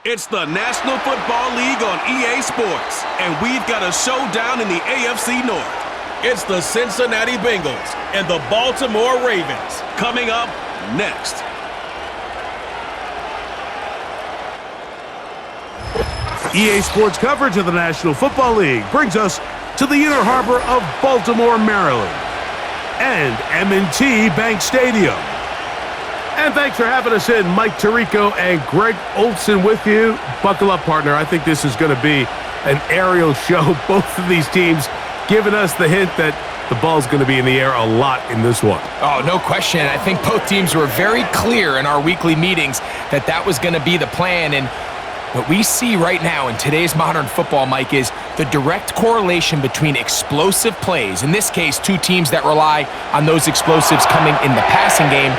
It's the National Football League on EA Sports, and we've got a showdown in the AFC North. It's the Cincinnati Bengals and the Baltimore Ravens coming up next. EA Sports coverage of the National Football League brings us to the inner harbor of Baltimore, Maryland, and M&T Bank Stadium. And thanks for having us in. Mike Tirico and Greg Olson with you. Buckle up, partner. I think this is going to be an aerial show. Both of these teams giving us the hint that the ball's going to be in the air a lot in this one. Oh, no question. I think both teams were very clear in our weekly meetings that that was going to be the plan. And what we see right now in today's modern football, Mike, is the direct correlation between explosive plays, in this case, two teams that rely on those explosives coming in the passing game,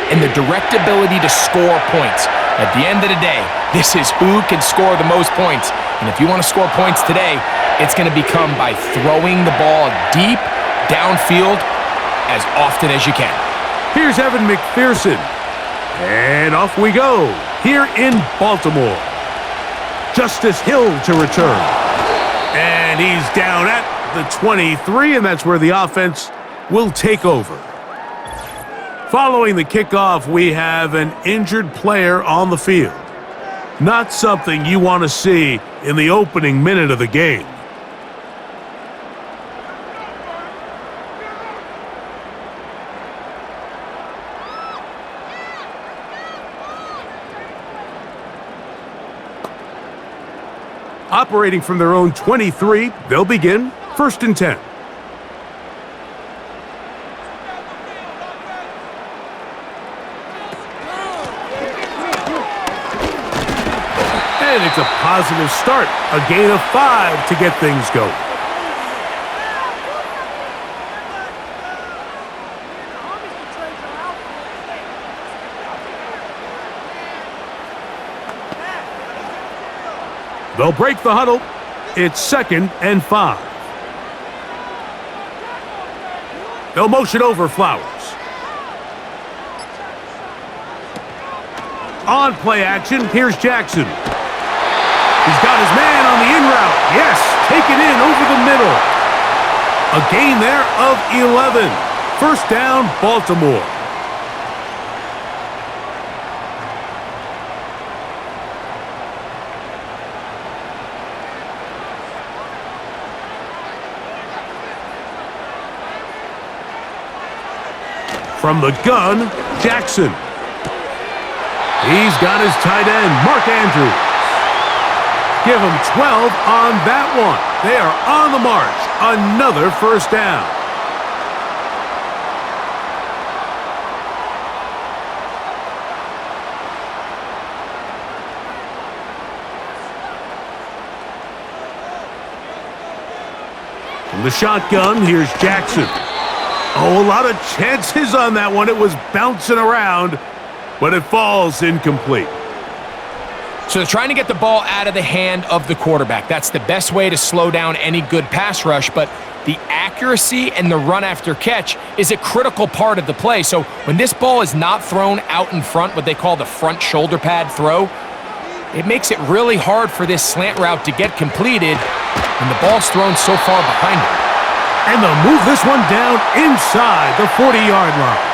and the direct ability to score points. At the end of the day, this is who can score the most points. And if you want to score points today, it's going to become by throwing the ball deep downfield as often as you can. Here's Evan McPherson. And off we go here in Baltimore. Justice Hill to return. And he's down at the 23, and that's where the offense will take over. Following the kickoff, we have an injured player on the field. Not something you want to see in the opening minute of the game. Operating from their own 23, they'll begin 1st and 10. And it's a positive start, a gain of 5 to get things going. They'll break the huddle. It's 2nd and 5. They'll motion over Flowers. On play action, here's Jackson. He's got his man on the in route. Yes, taken in over the middle. A gain there of 11. 1st down, Baltimore. From the gun, Jackson. He's got his tight end, Mark Andrews. Give him 12 on that one. They are on the march. Another 1st down. From the shotgun, here's Jackson. Oh, a lot of chances on that one. It was bouncing around, but it falls incomplete. So they're trying to get the ball out of the hand of the quarterback. That's the best way to slow down any good pass rush, but the accuracy and the run after catch is a critical part of the play. So when this ball is not thrown out in front, what they call the front shoulder pad throw, it makes it really hard for this slant route to get completed when the ball's thrown so far behind him. And they'll move this one down inside the 40-yard line.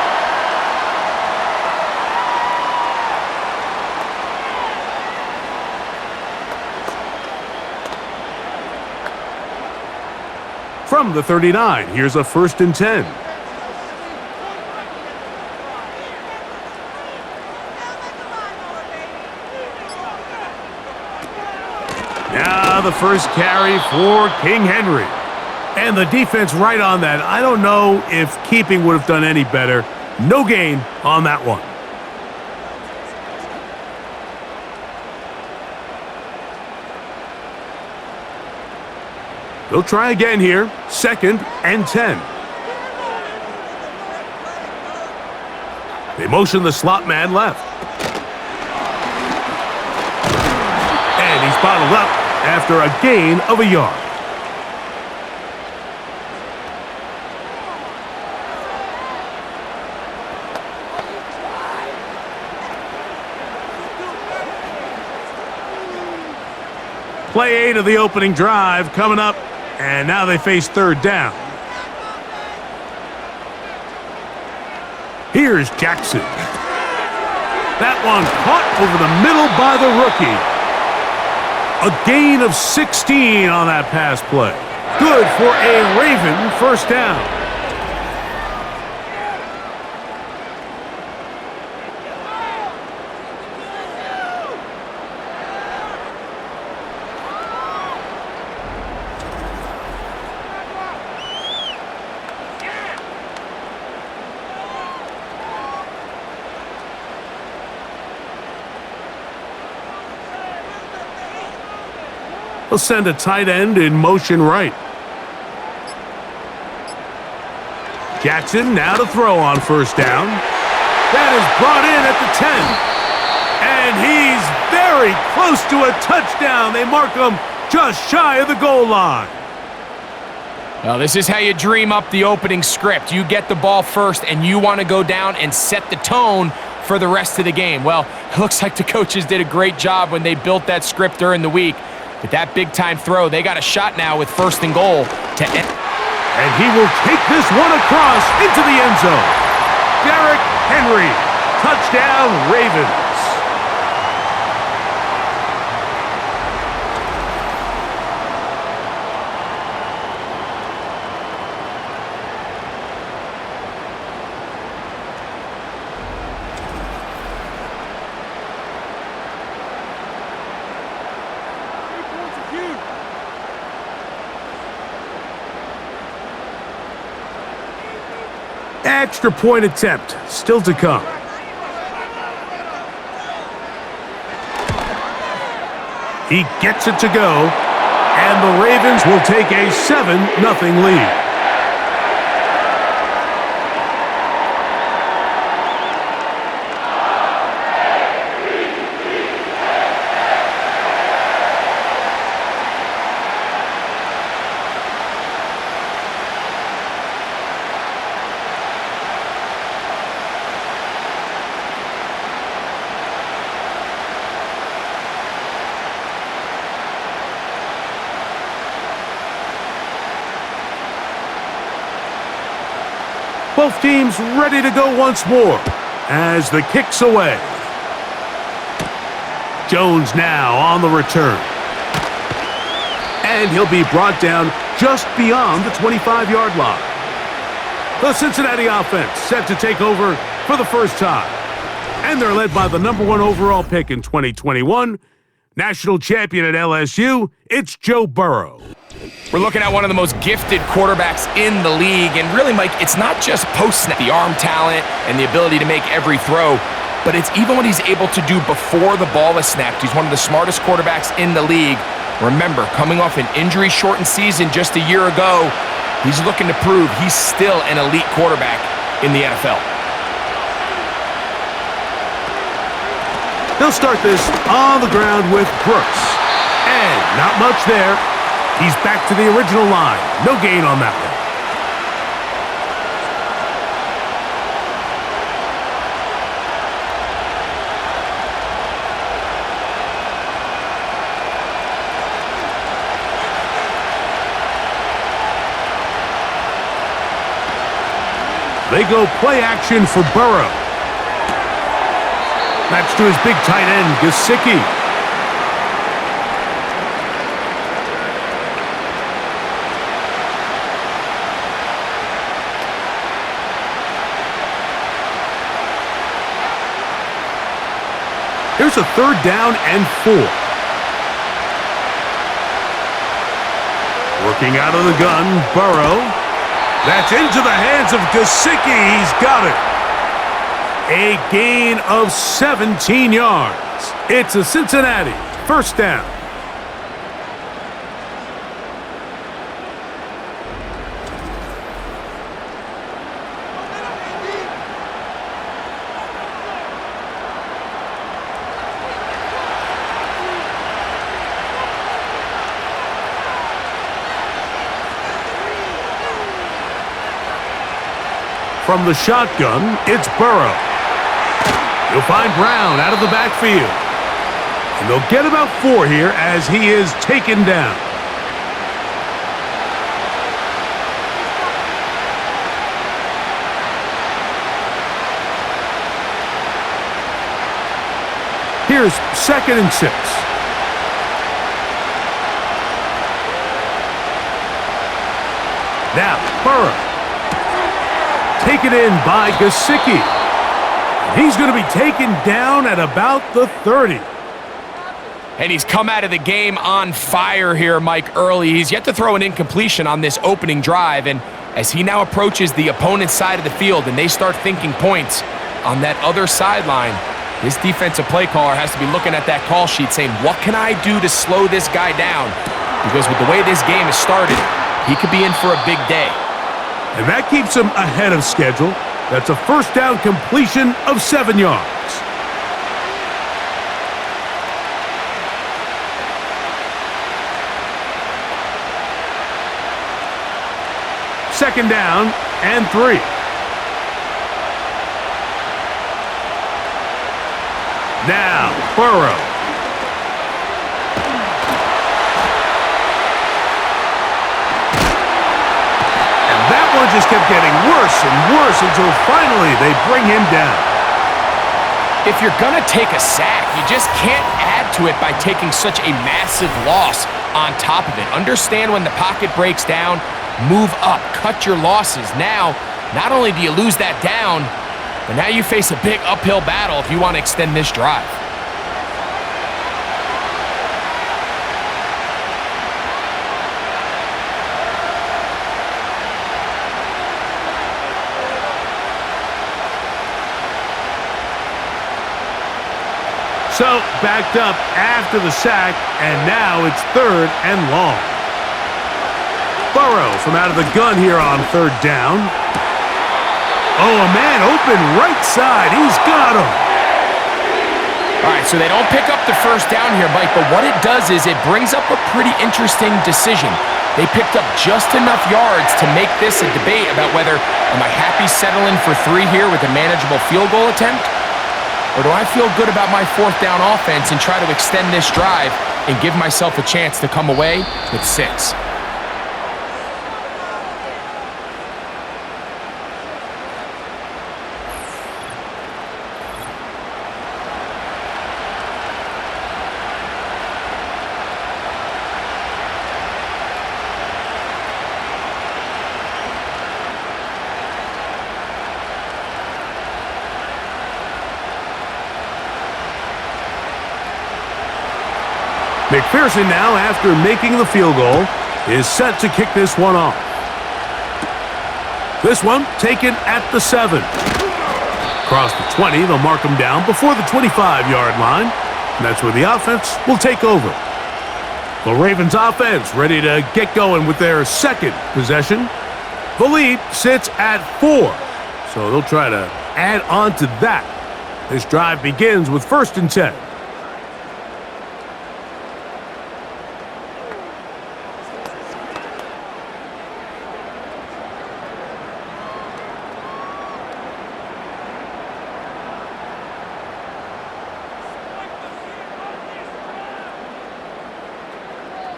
From the 39, here's a 1st and 10. Now the first carry for King Henry. And the defense right on that. I don't know if keeping would have done any better. No gain on that one. They'll try again here. 2nd and 10. They motion the slot man left. And he's bottled up after a gain of a yard. Play 8 of the opening drive coming up, and now they face third down. Here's Jackson. That one caught over the middle by the rookie. A gain of 16 on that pass play. Good for a Raven first down. They'll send a tight end in motion right. Jackson now to throw on first down. That is brought in at the 10. And he's very close to a touchdown. They mark him just shy of the goal line. Well, this is how you dream up the opening script. You get the ball first, and you want to go down and set the tone for the rest of the game. Well, it looks like the coaches did a great job when they built that script during the week. But that big-time throw, they got a shot now with first and goal to end. And he will take this one across into the end zone. Derrick Henry, touchdown Ravens. Extra point attempt still to come. He gets it to go, and the Ravens will take a 7-0 lead. Both teams ready to go once more as the kick's away. Jones now on the return. And he'll be brought down just beyond the 25-yard line. The Cincinnati offense set to take over for the first time. And they're led by the #1 overall pick in 2021, national champion at LSU, it's Joe Burrow. We're looking at one of the most gifted quarterbacks in the league. And really, Mike, it's not just post-snap, the arm talent and the ability to make every throw, but it's even what he's able to do before the ball is snapped. He's one of the smartest quarterbacks in the league. Remember, coming off an injury-shortened season just a year ago, he's looking to prove he's still an elite quarterback in the NFL. They'll start this on the ground with Brooks. And not much there. He's back to the original line. No gain on that one. They go play action for Burrow. That's to his big tight end, Gesicki. Here's a third down and 4. Working out of the gun, Burrow. That's into the hands of Gesicki. He's got it. A gain of 17 yards. It's a Cincinnati first down. From the shotgun, it's Burrow. He'll find Brown out of the backfield. And they'll get about 4 here as he is taken down. Here's 2nd and 6. Now, Burrow. Taken in by Gesicki. He's going to be taken down at about the 30. And he's come out of the game on fire here, Mike, early. He's yet to throw an incompletion on this opening drive, and as he now approaches the opponent's side of the field and they start thinking points on that other sideline, this defensive play caller has to be looking at that call sheet saying, what can I do to slow this guy down? Because with the way this game has started, he could be in for a big day. And that keeps him ahead of schedule. That's a first down completion of 7 yards. Second down and 3. Now, Burrow. And that one just kept getting worse and worse until finally they bring him down. If you're going to take a sack, you just can't add to it by taking such a massive loss on top of it. Understand when the pocket breaks down, move up, cut your losses. Now, not only do you lose that down, but now you face a big uphill battle if you want to extend this drive. So, backed up after the sack, and now it's 3rd and long. Burrow from out of the gun here on 3rd down. Oh, a man open right side. He's got him. All right, so they don't pick up the first down here, Mike, but what it does is it brings up a pretty interesting decision. They picked up just enough yards to make this a debate about whether, am I happy settling for 3 here with a manageable field goal attempt? Or do I feel good about my 4th down offense and try to extend this drive and give myself a chance to come away with 6? McPherson now, after making the field goal, is set to kick this one off. This one taken at the 7. Across the 20, they'll mark him down before the 25-yard line. And that's where the offense will take over. The Ravens offense ready to get going with their 2nd possession. The lead sits at 4, so they'll try to add on to that. This drive begins with 1st and 10.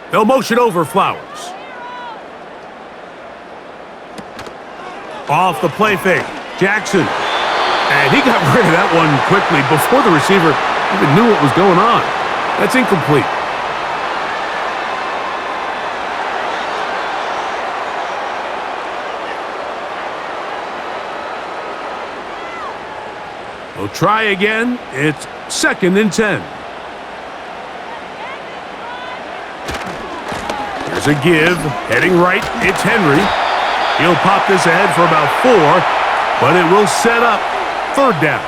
They'll motion over Flowers. Off the play fake, Jackson. And he got rid of that one quickly before the receiver even knew what was going on. That's incomplete. They'll try again. It's 2nd and 10. There's a give. Heading right, it's Henry. He'll pop this ahead for about 4, but it will set up 3rd down.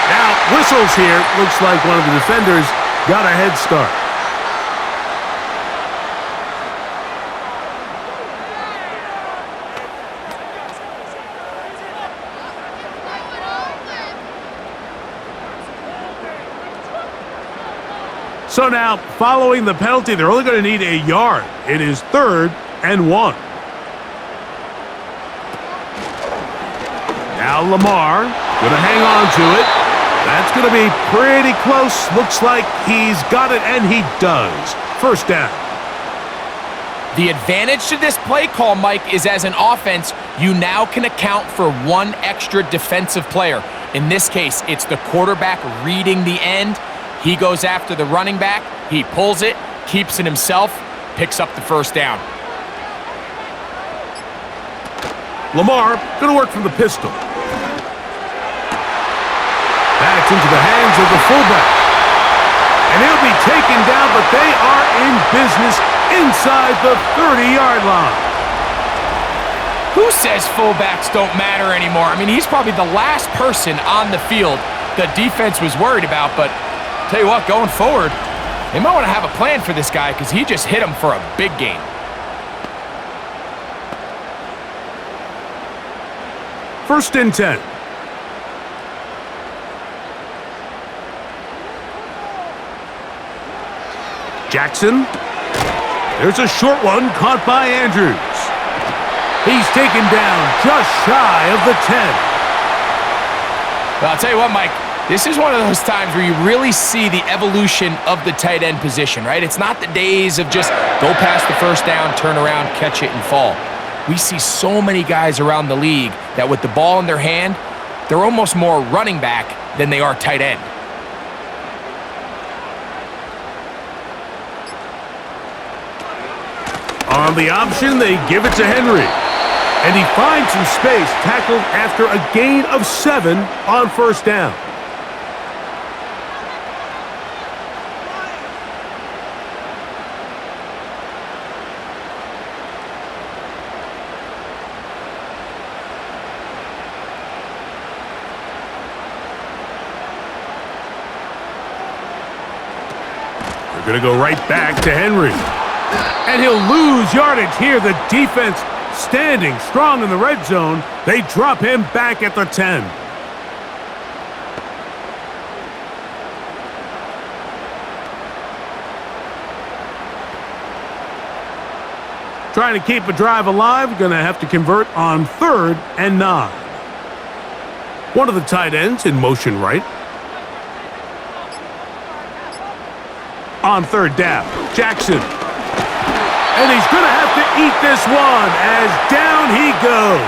Now, whistles here. Looks like one of the defenders got a head start. So now, following the penalty, they're only going to need a yard. It is 3rd and 1. Now Lamar going to hang on to it. That's going to be pretty close. Looks like he's got it, and he does. First down. The advantage to this play call, Mike, is as an offense, you now can account for one extra defensive player. In this case, it's the quarterback reading the end. He goes after the running back. He pulls it, keeps it himself, picks up the first down. Lamar going to work from the pistol. That's into the hands of the fullback. And he'll be taken down, but they are in business inside the 30-yard line. Who says fullbacks don't matter anymore? I mean, he's probably the last person on the field the defense was worried about, but tell you what, going forward, they might want to have a plan for this guy because he just hit him for a big gain. First and 10. Jackson. There's a short one caught by Andrews. He's taken down just shy of the 10. Well, I'll tell you what, Mike, this is one of those times where you really see the evolution of the tight end position, right? It's not the days of just go past the first down, turn around, catch it, and fall. We see so many guys around the league that with the ball in their hand, they're almost more running back than they are tight end. On the option, they give it to Henry. And he finds some space, tackled after a gain of 7 on first down. They're going to go right back to Henry. And he'll lose yardage here. The defense standing strong in the red zone. They drop him back at the 10. Trying to keep a drive alive. Going to have to convert on 3rd and 9. One of the tight ends in motion right. On 3rd down, Jackson. And he's going to have to eat this one as down he goes.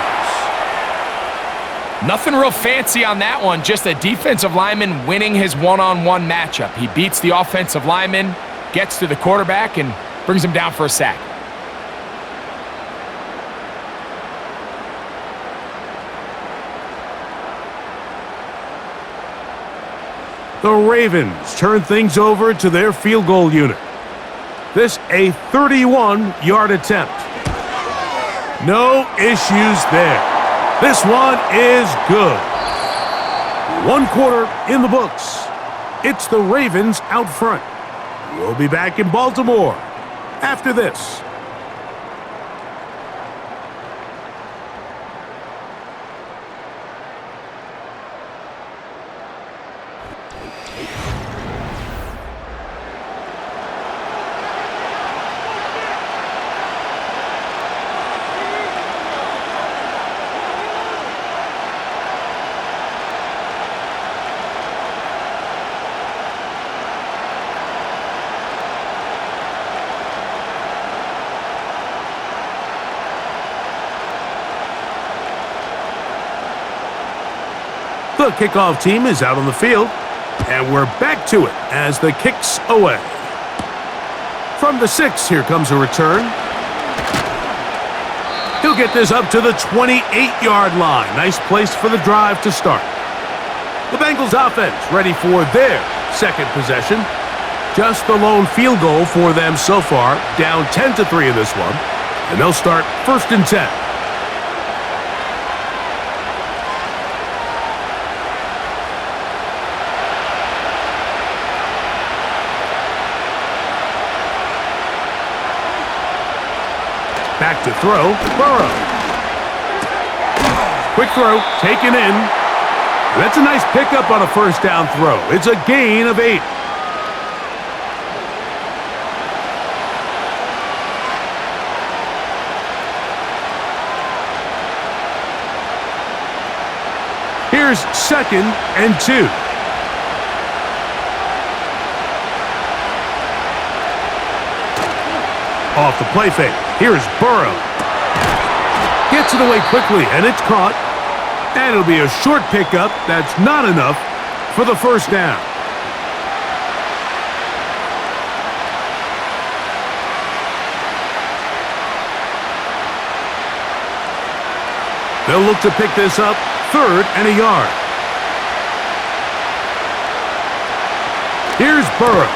Nothing real fancy on that one, just a defensive lineman winning his one-on-one matchup. He beats the offensive lineman, gets to the quarterback, and brings him down for a sack. The Ravens turn things over to their field goal unit. This a 31-yard attempt. No issues there. This one is good. 1 quarter in the books. It's the Ravens out front. We'll be back in Baltimore after this. The kickoff team is out on the field, and we're back to it as the kick's away. From the 6, here comes a return. He'll get this up to the 28-yard line. Nice place for the drive to start. The Bengals offense ready for their second possession. Just the lone field goal for them so far, down 10-3 in this one, and they'll start 1st and 10. Back to throw, Burrow. Quick throw, taken in. That's a nice pickup on a first down throw. It's a gain of 8. Here's 2nd and 2. Off the play fake. Here's Burrow. Gets it away quickly, and it's caught. And it'll be a short pickup. That's not enough for the first down. They'll look to pick this up, 3rd and a yard. Here's Burrow.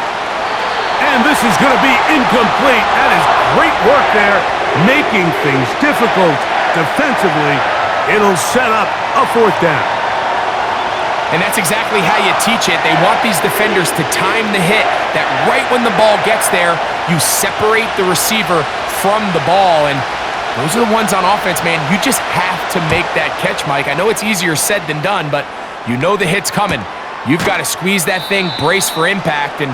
And this is going to be incomplete. That is great work there, making things difficult defensively. It'll set up a 4th down. And that's exactly how you teach it. They want these defenders to time the hit, that right when the ball gets there, you separate the receiver from the ball. And those are the ones on offense, man. You just have to make that catch, Mike. I know it's easier said than done, but you know the hit's coming. You've got to squeeze that thing, brace for impact, and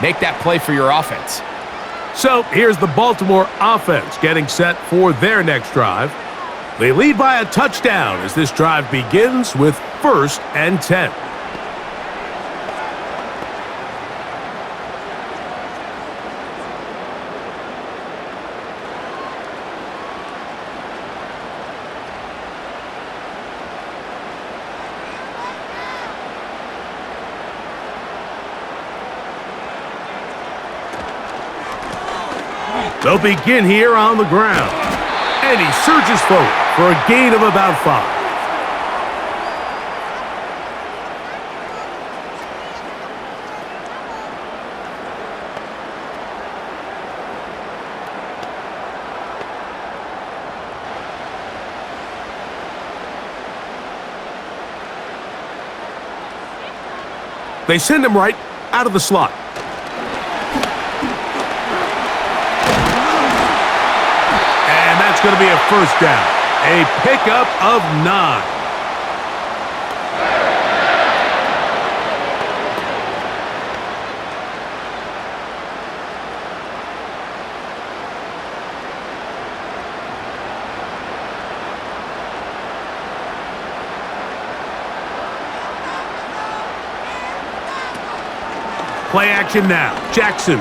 make that play for your offense. So here's the Baltimore offense getting set for their next drive. They lead by a touchdown as this drive begins with 1st and 10. They'll begin here on the ground. And he surges forward for a gain of about 5. They send him right out of the slot. It's going to be a 1st down. A pickup of 9. Play action now. Jackson.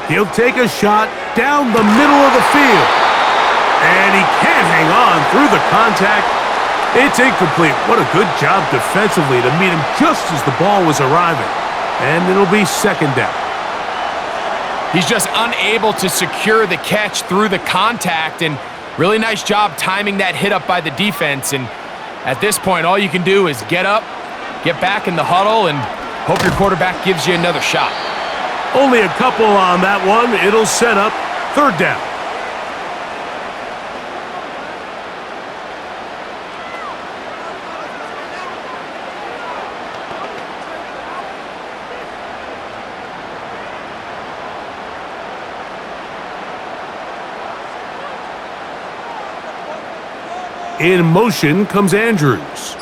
He'll take a shot down the middle of the field. And he can't hang on through the contact. It's incomplete. What a good job defensively to meet him just as the ball was arriving. And it'll be 2nd down. He's just unable to secure the catch through the contact, and really nice job timing that hit up by the defense. And at this point, all you can do is get up, get back in the huddle, and hope your quarterback gives you another shot. Only a couple on that one. It'll set up 3rd down. In motion comes Andrews.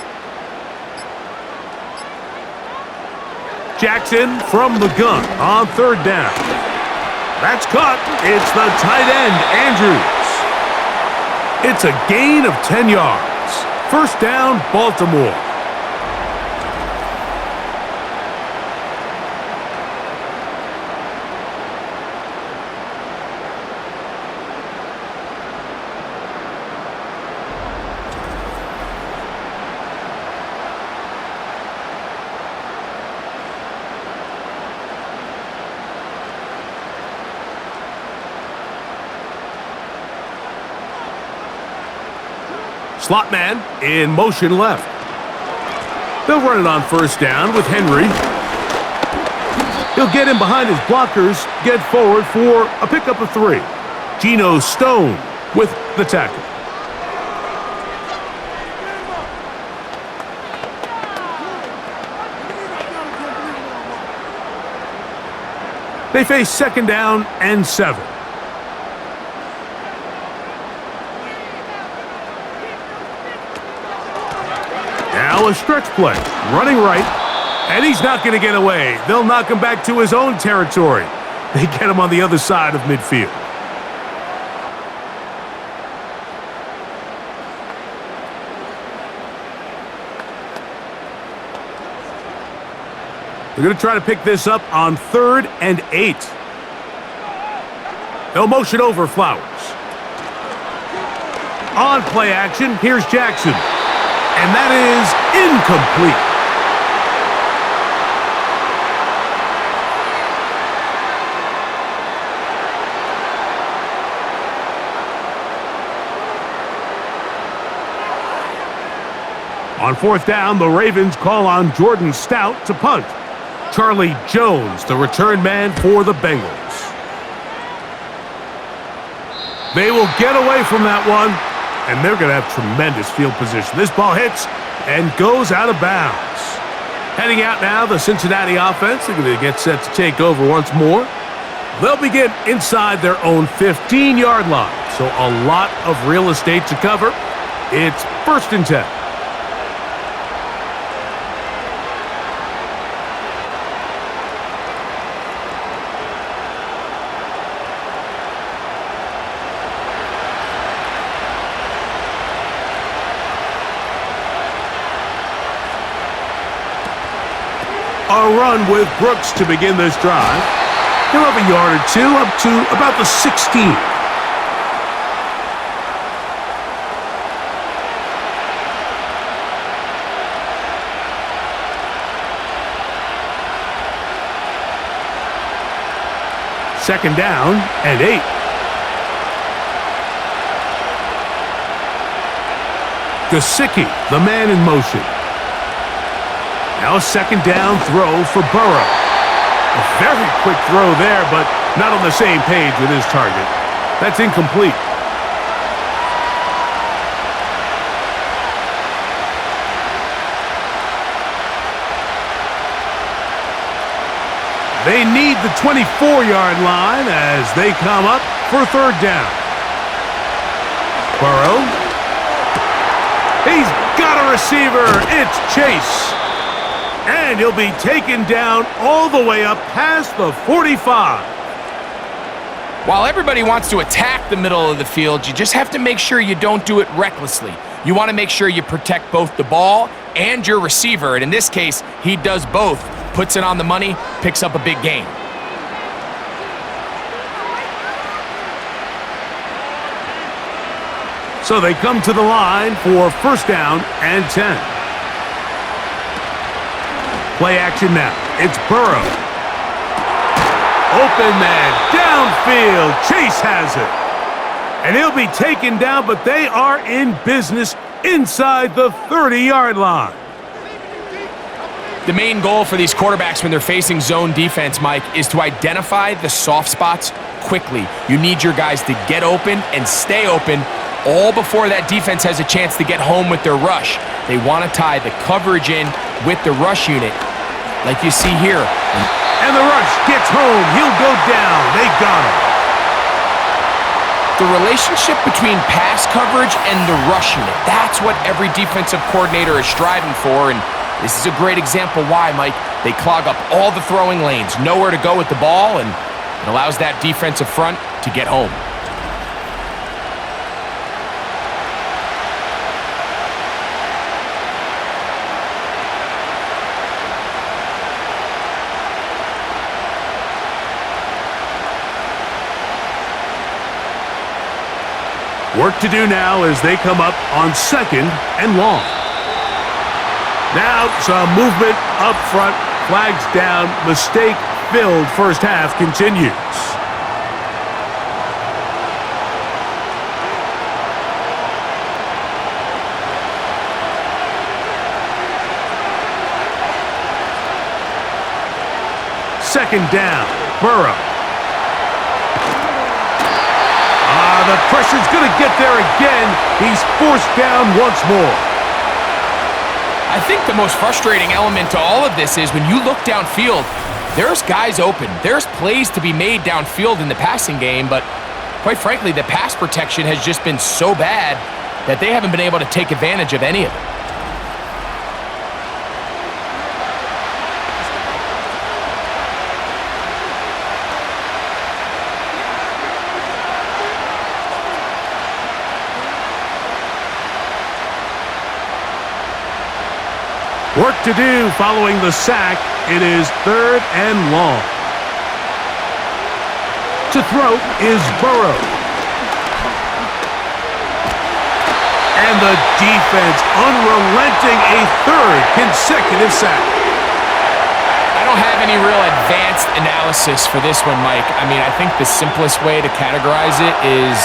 Jackson from the gun on 3rd down. That's caught. It's the tight end, Andrews. It's a gain of 10 yards. 1st down, Baltimore. Slot man in motion left. They'll run it on 1st down with Henry. He'll get in behind his blockers, get forward for a pickup of 3. Geno Stone with the tackle. They face 2nd down and 7. Now a stretch play, running right, and he's not going to get away. They'll knock him back to his own territory. They get him on the other side of midfield. They're going to try to pick this up on 3rd and 8. They'll motion over Flowers. On play action, here's Jackson. And that is incomplete. On 4th down, the Ravens call on Jordan Stout to punt. Charlie Jones, the return man for the Bengals. They will get away from that one, and they're going to have tremendous field position. This ball hits and goes out of bounds. Heading out now, the Cincinnati offense. They're going to get set to take over once more. They'll begin inside their own 15-yard line, so a lot of real estate to cover. It's 1st and 10. A run with Brooks to begin this drive. He'll have a yard or two up to about the 16. Second down and 8. Gesicki, the man in motion. Now a second down throw for Burrow. A very quick throw there, but not on the same page with his target. That's incomplete. They need the 24-yard line as they come up for 3rd down. Burrow. He's got a receiver. It's Chase. And he'll be taken down all the way up past the 45. While everybody wants to attack the middle of the field, you just have to make sure you don't do it recklessly. You want to make sure you protect both the ball and your receiver. And in this case, he does both. Puts it on the money, picks up a big gain. So they come to the line for 1st down and 10. Play action now. It's Burrow. Open man, downfield. Chase has it. And he'll be taken down, but they are in business inside the 30-yard line. The main goal for these quarterbacks when they're facing zone defense, Mike, is to identify the soft spots quickly. You need your guys to get open and stay open all before that defense has a chance to get home with their rush. They want to tie the coverage in with the rush unit, like you see here. And the rush gets home. He'll go down. They got him. The relationship between pass coverage and the rush unit, that's what every defensive coordinator is striving for, and this is a great example why, Mike. They clog up all the throwing lanes, nowhere to go with the ball, and it allows that defensive front to get home. Work to do now as they come up on 2nd and long. Now some movement up front, flags down, mistake-filled first half continues. Second down, Burrow. The pressure's going to get there again. He's forced down once more. I think the most frustrating element to all of this is when you look downfield, there's guys open. There's plays to be made downfield in the passing game, but quite frankly, the pass protection has just been so bad that they haven't been able to take advantage of any of it. Work to do following the sack It is 3rd and long. To throw is Burrow. And the defense unrelenting, a 3rd consecutive sack. I don't have any real advanced analysis for this one, Mike. I mean, I think the simplest way to categorize it is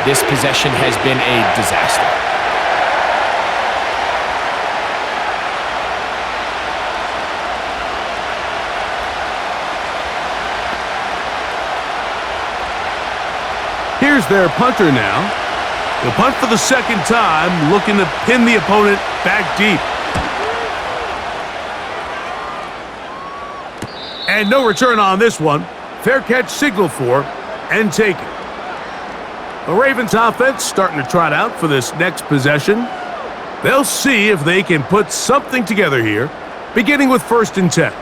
this possession has been a disaster. Here's their punter now. They'll punt for the second time, looking to pin the opponent back deep. And no return on this one. Fair catch signaled for and taken. The Ravens offense starting to trot out for this next possession. They'll see if they can put something together here, beginning with 1st and 10.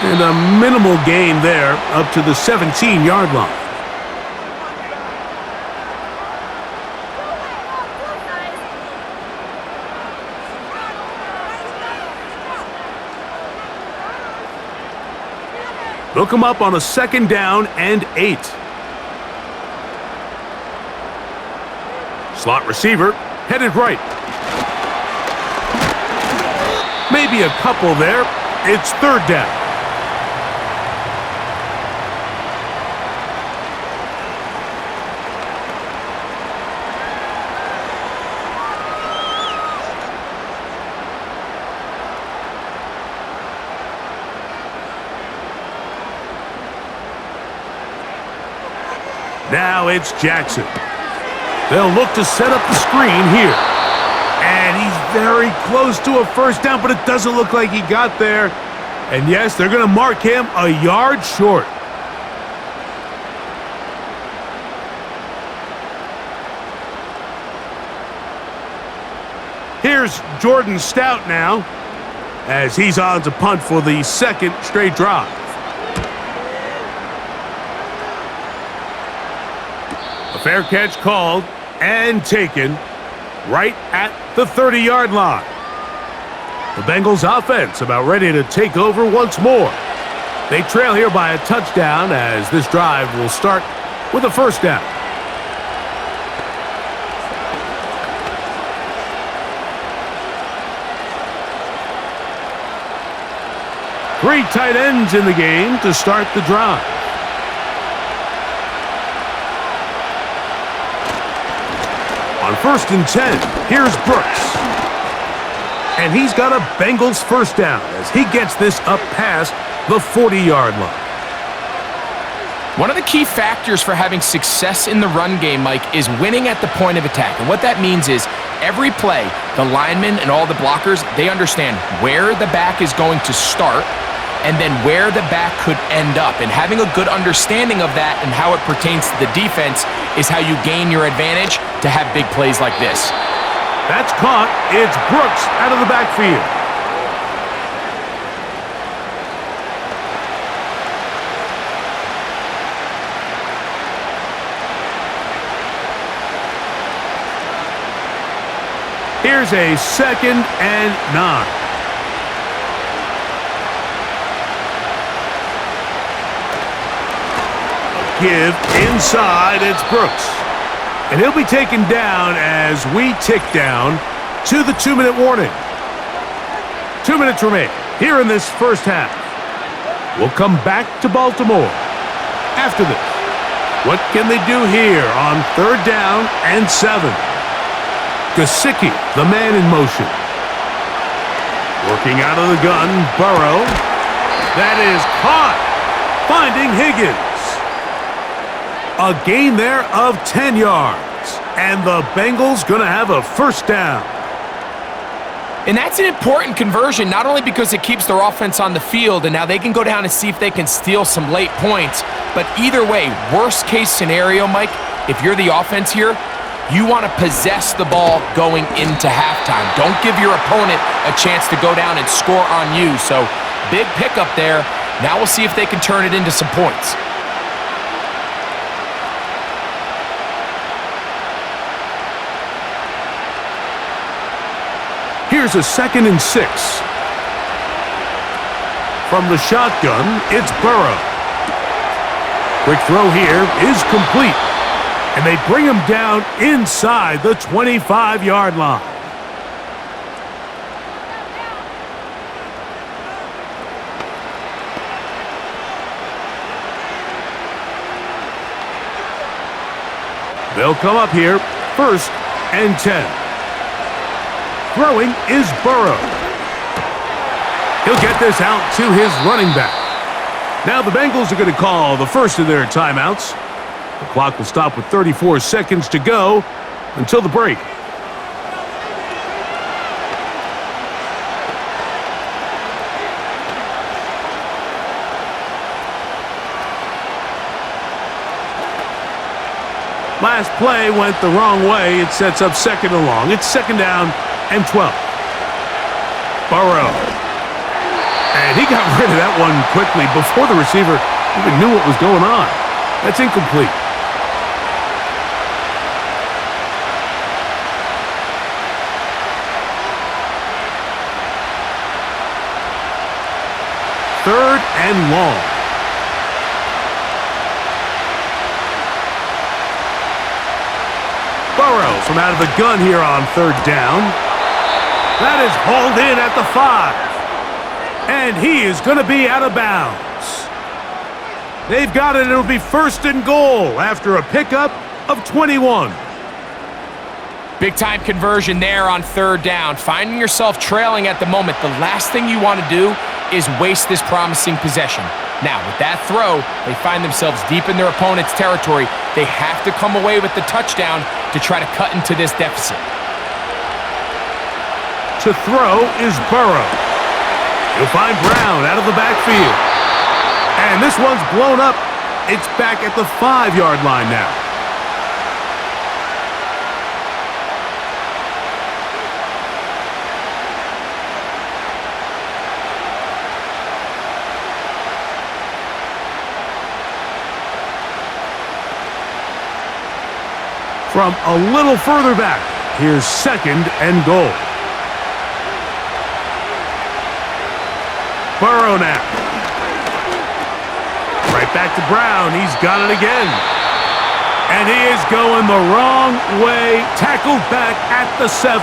And a minimal gain there up to the 17-yard line. They'll come up on a 2nd down and 8. Slot receiver headed right. Maybe a couple there. It's 3rd down. Now it's Jackson. They'll look to set up the screen here. And he's very close to a 1st down, but it doesn't look like he got there. And yes, they're going to mark him a yard short. Here's Jordan Stout now, as he's on to punt for the 2nd straight drive. A fair catch called and taken right at the 30-yard line. The Bengals offense about ready to take over once more. They trail here by a touchdown as this drive will start with a 1st down. Three tight ends in the game to start the drive. On 1st and 10, here's Brooks. And he's got a Bengals 1st down as he gets this up past the 40-yard line. One of the key factors for having success in the run game, Mike, is winning at the point of attack. And what that means is every play, the linemen and all the blockers, they understand where the back is going to start and then where the back could end up. And having a good understanding of that and how it pertains to the defense is how you gain your advantage to have big plays like this. That's caught. It's Brooks out of the backfield. Here's a 2nd and 9. Give inside, it's Brooks. And he'll be taken down as we tick down to the 2-minute warning. 2 minutes remain here in this 1st half. We'll come back to Baltimore after this. What can they do here on 3rd down and 7? Gesicki, the man in motion. Working out of the gun, Burrow. That is caught. Finding Higgins. A gain there of 10 yards. And the Bengals going to have a 1st down. And that's an important conversion, not only because it keeps their offense on the field, and now they can go down and see if they can steal some late points, but either way, worst case scenario, Mike, if you're the offense here, You want to possess the ball going into halftime. Don't give your opponent a chance to go down and score on you. So big pickup there. Now we'll see if they can turn it into some points. Here's a 2nd and 6. From the shotgun, it's Burrow. Quick throw here is complete. And they bring him down inside the 25-yard line. They'll come up here, 1st and 10. Throwing is Burrow. He'll get this out to his running back. Now the Bengals are going to call the first of their timeouts. The clock will stop with 34 seconds to go until the break. Last play went the wrong way. It sets up 2nd and long. It's 2nd down and 12. Burrow. And he got rid of that one quickly before the receiver even knew what was going on. That's incomplete. Third and long. Burrow from out of the gun here on 3rd down. That is hauled in at the 5. And he is going to be out of bounds. They've got it. It'll be 1st and goal after a pickup of 21. Big time conversion there on 3rd down. Finding yourself trailing at the moment, the last thing you want to do is waste this promising possession. Now, with that throw, they find themselves deep in their opponent's territory. They have to come away with the touchdown to try to cut into this deficit. To throw is Burrow. He'll find Brown out of the backfield. And this one's blown up. It's back at the 5-yard line now. From a little further back, here's 2nd and goal. Burrow now. Right back to Brown. He's got it again. And he is going the wrong way. Tackled back at the 7.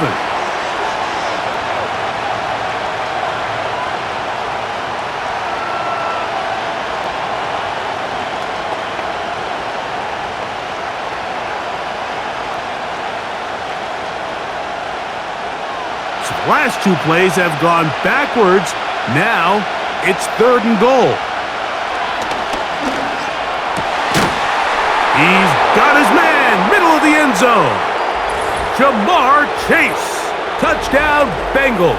So the last 2 plays have gone backwards. Now it's 3rd and goal. He's got his man, middle of the end zone. Jamar Chase, touchdown Bengals.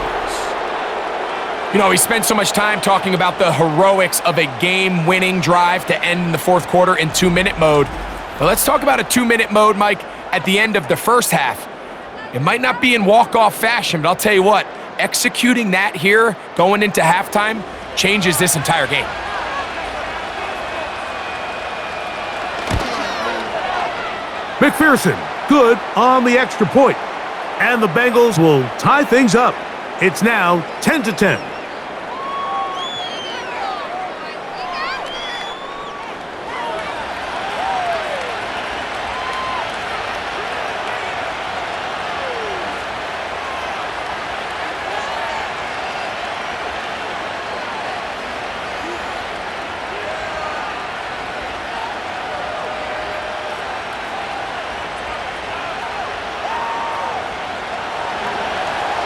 You know, we spent so much time talking about the heroics of a game-winning drive to end in the 4th quarter in 2-minute mode. But let's talk about a 2-minute mode, Mike, at the end of the first half. It might not be in walk-off fashion, but I'll tell you what, executing that here going into halftime changes this entire game. McPherson, good on the extra point. And the Bengals will tie things up. It's now 10-10.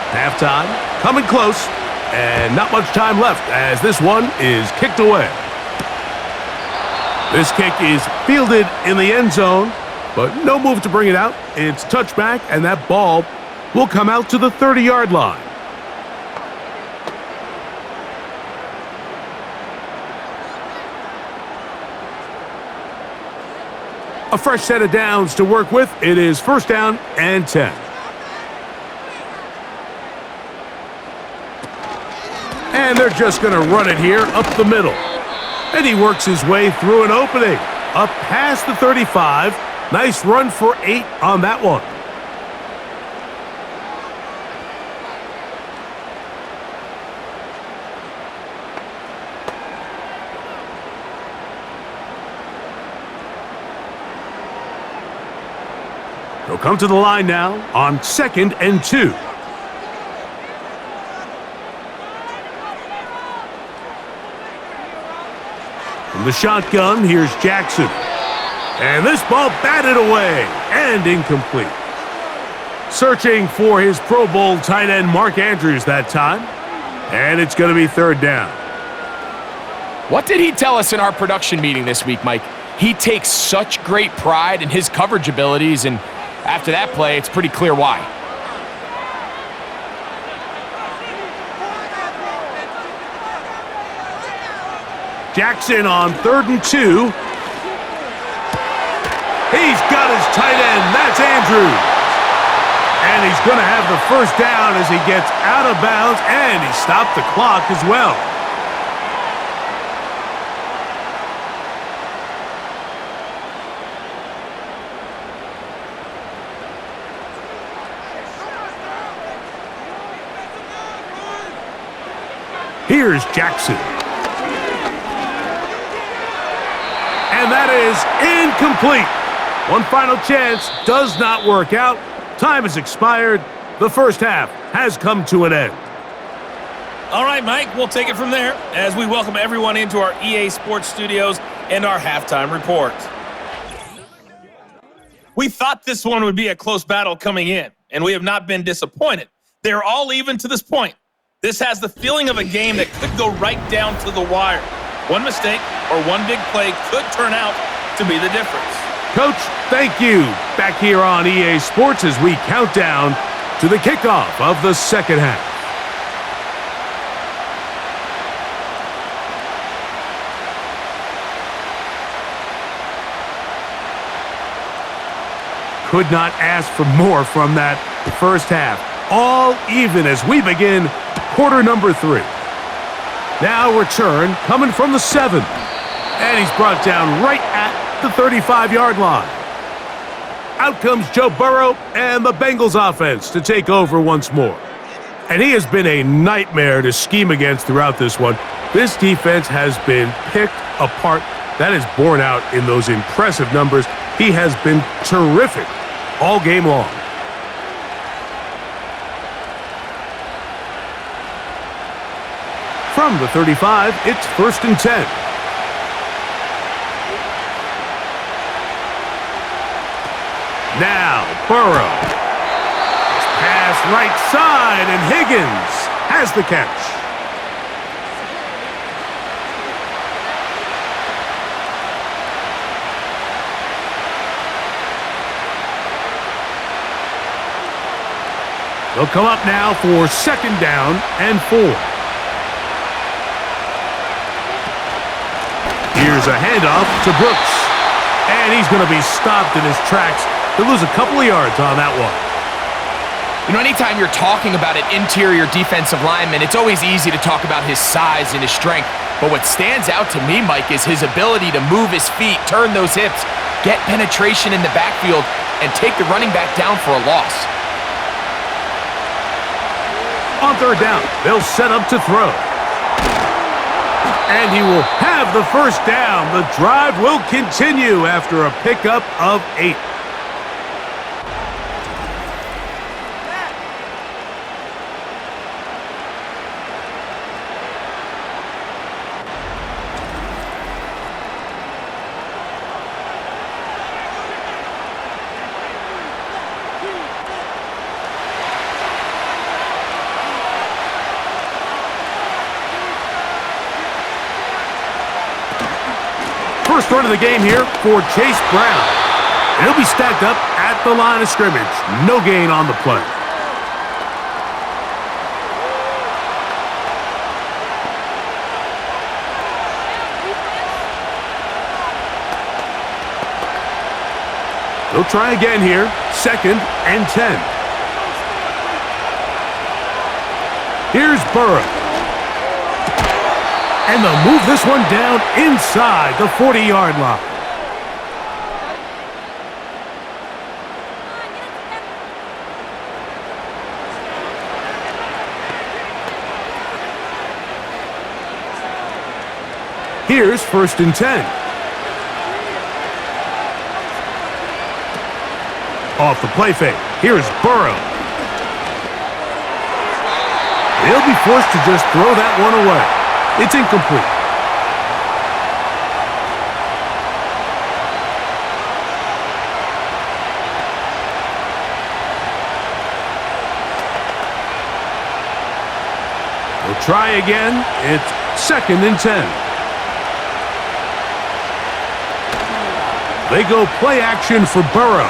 Halftime, coming close, and not much time left as this one is kicked away. This kick is fielded in the end zone, but no move to bring it out. It's touchback, and that ball will come out to the 30-yard line. A A fresh set of downs to work with. It is first down and 10. And they're just going to run it here up the middle. And he works his way through an opening. Up past the 35. Nice run for 8 on that one. He'll come to the line now on 2nd and 2. From the shotgun, here's Jackson. And this ball batted away and incomplete. Searching for his Pro Bowl tight end Mark Andrews that time. And it's going to be 3rd down. What did he tell us in our production meeting this week, Mike? He takes such great pride in his coverage abilities, and after that play, it's pretty clear why. Jackson on 3rd and 2. He's got his tight end. That's Andrews. And he's going to have the first down as he gets out of bounds, and he stopped the clock as well. Here's Jackson. And that is incomplete. One final chance does not work out. Time has expired. The first half has come to an end. All right, Mike, we'll take it from there as we welcome everyone into our EA Sports Studios and our halftime report. We thought this one would be a close battle coming in, and we have not been disappointed. They're all even to this point. This has the feeling of a game that could go right down to the wire. One mistake or one big play could turn out to be the difference. Coach, thank you. Back here on EA Sports as we count down to the kickoff of the second half. Could not ask for more from that first half. All even as we begin quarter number 3. Now return coming from the 7. And he's brought down right at the 35-yard line. Out comes Joe Burrow and the Bengals offense to take over once more. And he has been a nightmare to scheme against throughout this one. This defense has been picked apart. That is borne out in those impressive numbers. He has been terrific all game long. From the 35, it's 1st and 10. Now, Burrow. Pass right side, and Higgins has the catch. They'll come up now for 2nd down and 4. Here's a handoff to Brooks. And he's going to be stopped in his tracks. He'll lose a couple of yards on that one. You know, anytime you're talking about an interior defensive lineman, it's always easy to talk about his size and his strength. But what stands out to me, Mike, is his ability to move his feet, turn those hips, get penetration in the backfield, and take the running back down for a loss. On 3rd down, they'll set up to throw. And he will have the first down. The drive will continue after a pickup of 8. First run of the game here for Chase Brown. And he'll be stacked up at the line of scrimmage. No gain on the play. He'll try again here. 2nd and 10. Here's Burrow. And they'll move this one down inside the 40-yard line. Here's 1st and 10. Off the play fake. Here's Burrow. He'll be forced to just throw that one away. It's incomplete. We'll try again. It's 2nd and 10. They go play action for Burrow.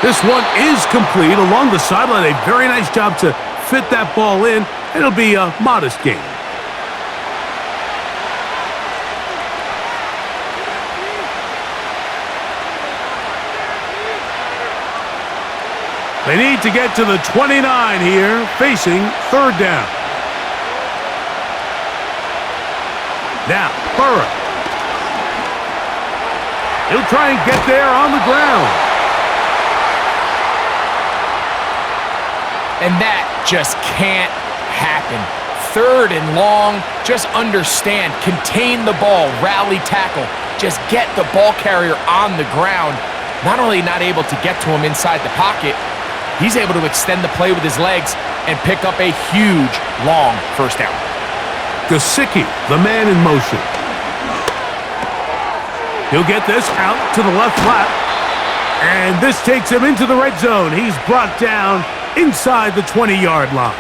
This one is complete along the sideline. A very nice job to fit that ball in. It'll be a modest gain. They need to get to the 29 here, facing 3rd down. Now, Burrow. He'll try and get there on the ground. And that just can't happen. 3rd and long, just understand, contain the ball, rally tackle, just get the ball carrier on the ground. Not only not able to get to him inside the pocket, he's able to extend the play with his legs and pick up a huge, long 1st down. Gesicki, the man in motion. He'll get this out to the left flat. And this takes him into the red zone. He's brought down inside the 20-yard line.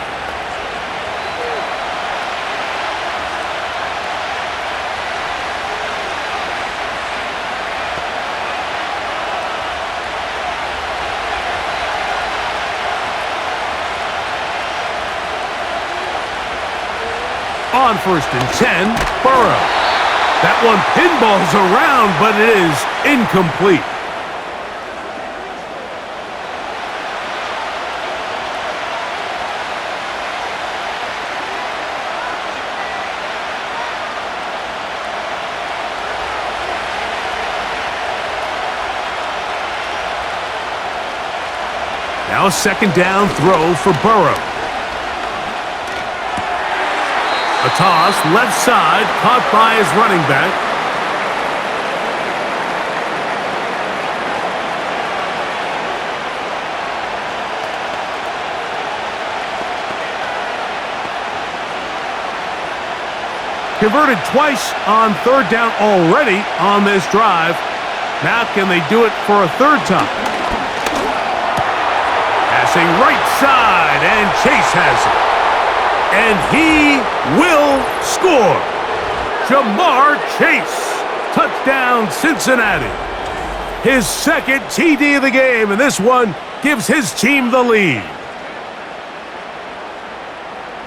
On 1st and 10, Burrow. That one pinballs around, but it is incomplete. Now a 2nd down throw for Burrow. A toss, left side, caught by his running back. Converted twice on 3rd down already on this drive. Now can they do it for a 3rd time? Passing right side, and Chase has it. And he will score. Jamar Chase. Touchdown, Cincinnati. His 2nd TD of the game, and this one gives his team the lead.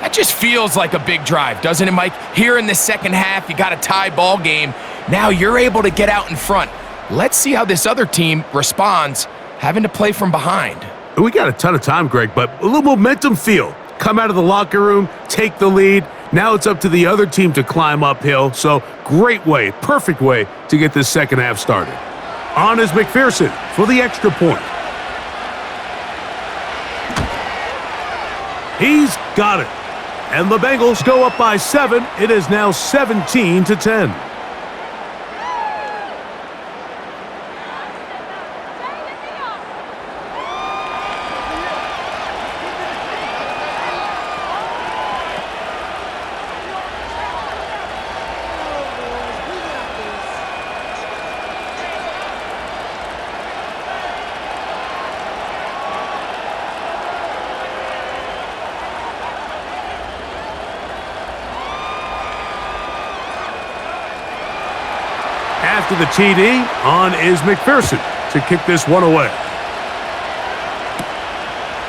That just feels like a big drive, doesn't it, Mike? Here in the 2nd half, you got a tie ball game. Now you're able to get out in front. Let's see how this other team responds, having to play from behind. We got a ton of time, Greg, but a little momentum feel. Come out of the locker room, take the lead. Now it's up to the other team to climb uphill. So great way, perfect way to get this 2nd half started. On is McPherson for the extra point. He's got it. And the Bengals go up by 7. It is now 17-10. After the TD, on is McPherson to kick this one away.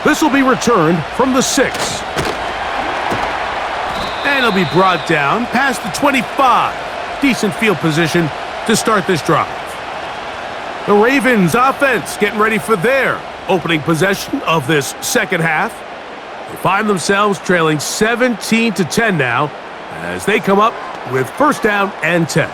This will be returned from the 6. And it'll be brought down past the 25. Decent field position to start this drive. The Ravens offense getting ready for their opening possession of this second half. They find themselves trailing 17-10 now as they come up with first down and 10.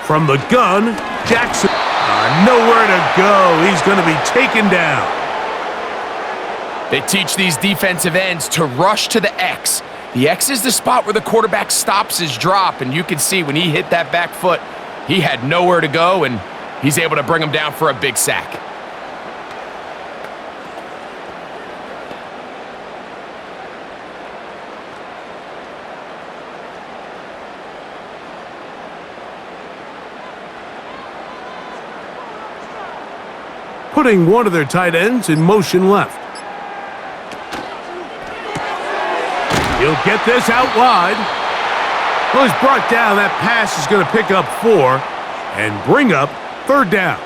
From the gun, Jackson. Nowhere to go. He's going to be taken down. They teach these defensive ends to rush to the X. The X is the spot where the quarterback stops his drop, and you can see when he hit that back foot, he had nowhere to go, and he's able to bring him down for a big sack. Putting one of their tight ends in motion left. He'll get this out wide. Well, he's brought down. That pass is going to pick up 4 and bring up third down.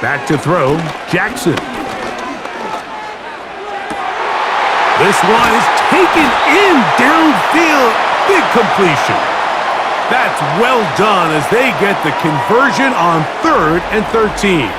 Back to throw, Jackson. This one is taken in downfield. Big completion. That's well done as they get the conversion on 3rd and 13.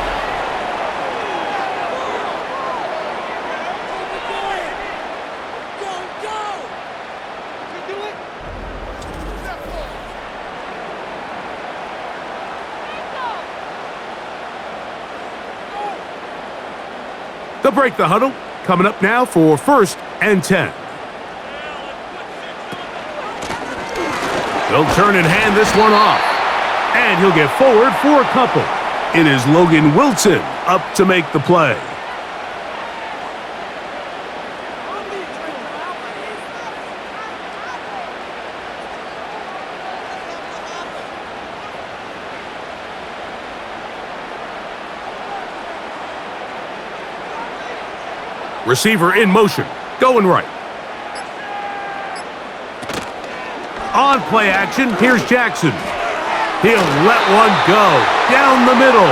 They'll break the huddle. Coming up now for first and 10. They'll turn and hand this one off. And he'll get forward for a couple. It is Logan Wilson up to make the play. Receiver in motion, going right. On play action, here's Jackson. He'll let one go down the middle.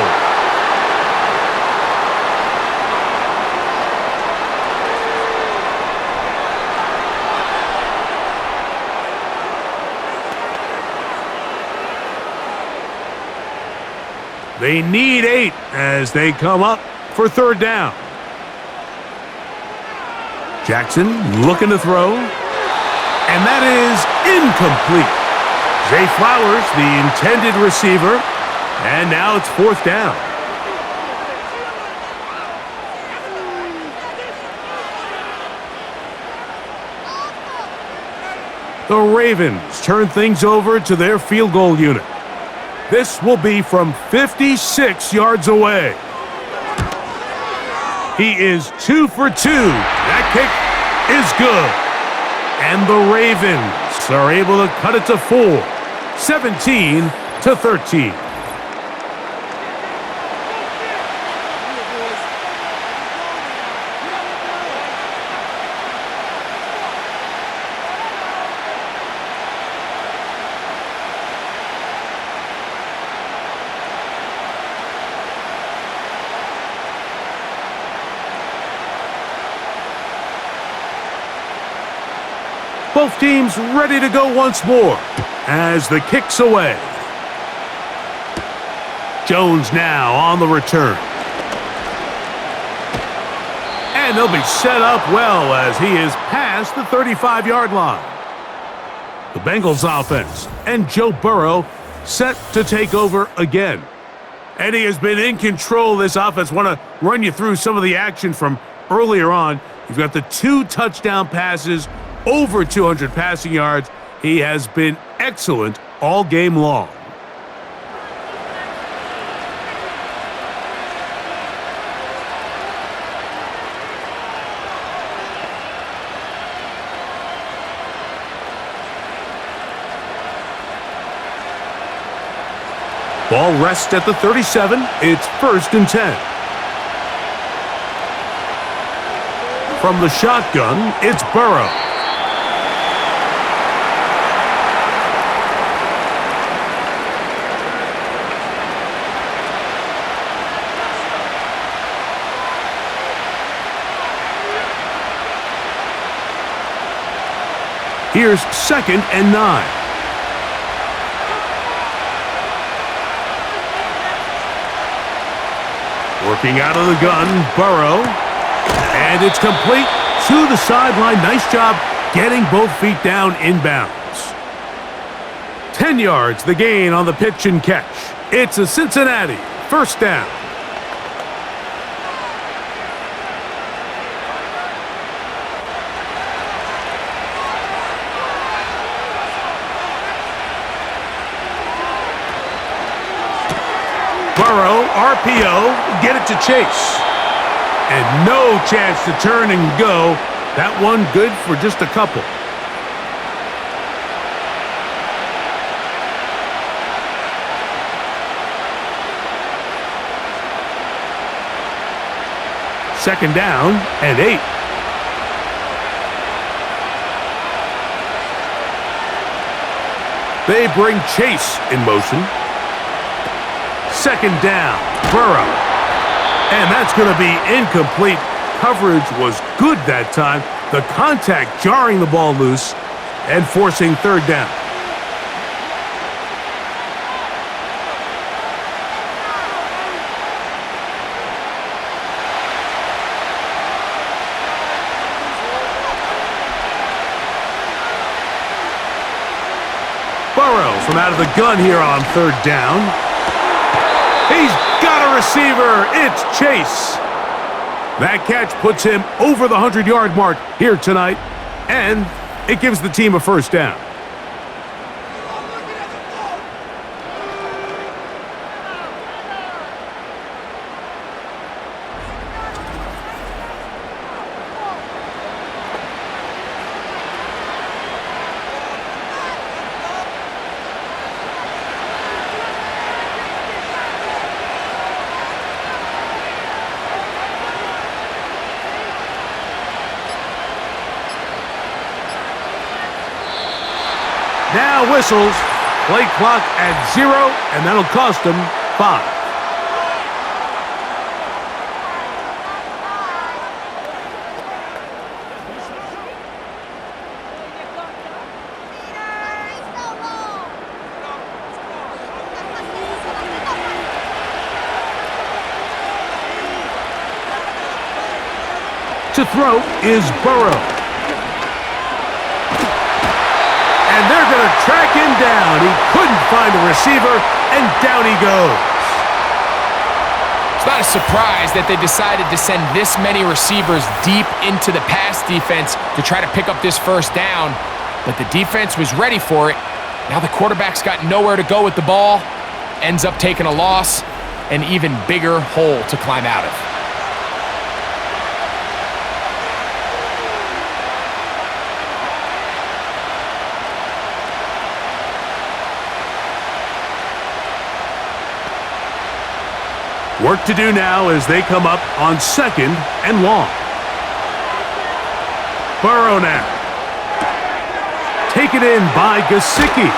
They need 8 as they come up for third down. Jackson looking to throw, and that is incomplete. Zay Flowers, the intended receiver, and now it's fourth down. The Ravens turn things over to their field goal unit. This will be from 56 yards away. He is 2 for 2. That kick is good. And the Ravens are able to cut it to 4, 17-13. Both teams ready to go once more as the kick's away. Jones now on the return. And they'll be set up well as he is past the 35-yard line. The Bengals offense and Joe Burrow set to take over again. And he has been in control of this offense. Want to run you through some of the action from earlier on. You've got the 2 touchdown passes, over 200 passing yards. He has been excellent all game long. Ball rests at the 37. It's 1st and 10. From the shotgun, it's Burrow. Here's 2nd and 9. Working out of the gun, Burrow. And it's complete to the sideline. Nice job getting both feet down inbounds. 10 yards, the gain on the pitch and catch. It's a Cincinnati 1st down. Burrow, RPO, get it to Chase. And no chance to turn and go. That one good for just a couple. Second down and 8. They bring Chase in motion. 2nd down, Burrow. And that's going to be incomplete. Coverage was good that time. The contact jarring the ball loose and forcing 3rd down. Burrow from out of the gun here on 3rd down. He's got a receiver. It's Chase. That catch puts him over the 100-yard mark here tonight, and it gives the team a 1st down. Now whistles. Play clock at 0, and that'll cost them 5. To throw is Burrow. And they're going to track him down. He couldn't find a receiver, and down he goes. It's not a surprise that they decided to send this many receivers deep into the pass defense to try to pick up this 1st down, but the defense was ready for it. Now the quarterback's got nowhere to go with the ball, ends up taking a loss, an even bigger hole to climb out of. Work to do now as they come up on 2nd and long. Burrow now. Taken in by Gesicki.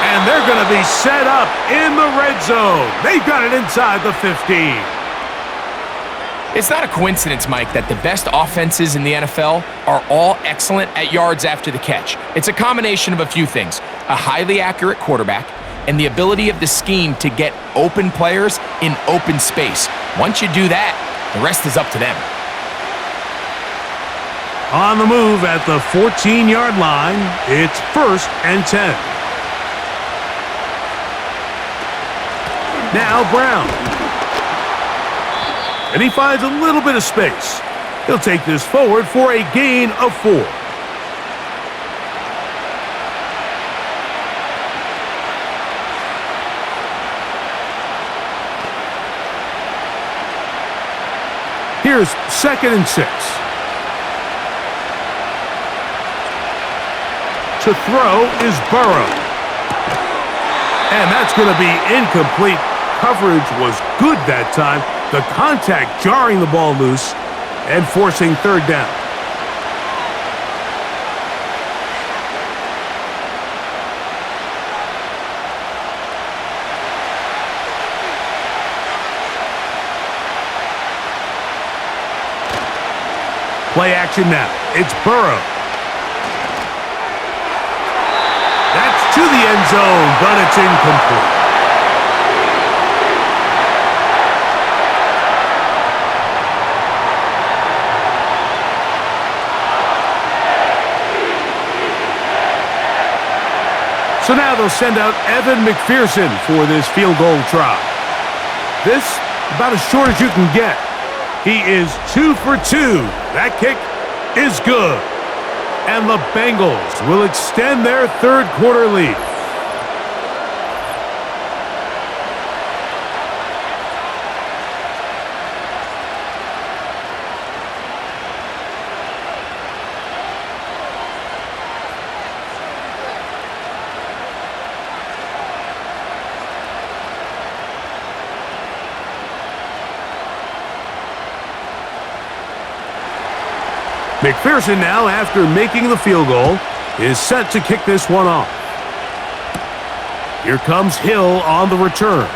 And they're going to be set up in the red zone. They've got it inside the 15. It's not a coincidence, Mike, that the best offenses in the NFL are all excellent at yards after the catch. It's a combination of a few things: a highly accurate quarterback, and the ability of the scheme to get open players in open space. Once you do that, the rest is up to them. On the move at the 14-yard line, it's 1st and 10. Now Brown. And he finds a little bit of space. He'll take this forward for a gain of 4. Here's 2nd and 6. To throw is Burrow. And that's going to be incomplete. Coverage was good that time. The contact jarring the ball loose and forcing third down. Play action now. It's Burrow. That's to the end zone, but it's incomplete. So now they'll send out Evan McPherson for this field goal try. This, about as short as you can get. He is 2 for 2. That kick is good. And the Bengals will extend their third quarter lead. McPherson now, after making the field goal, is set to kick this one off. Here comes Hill on the return.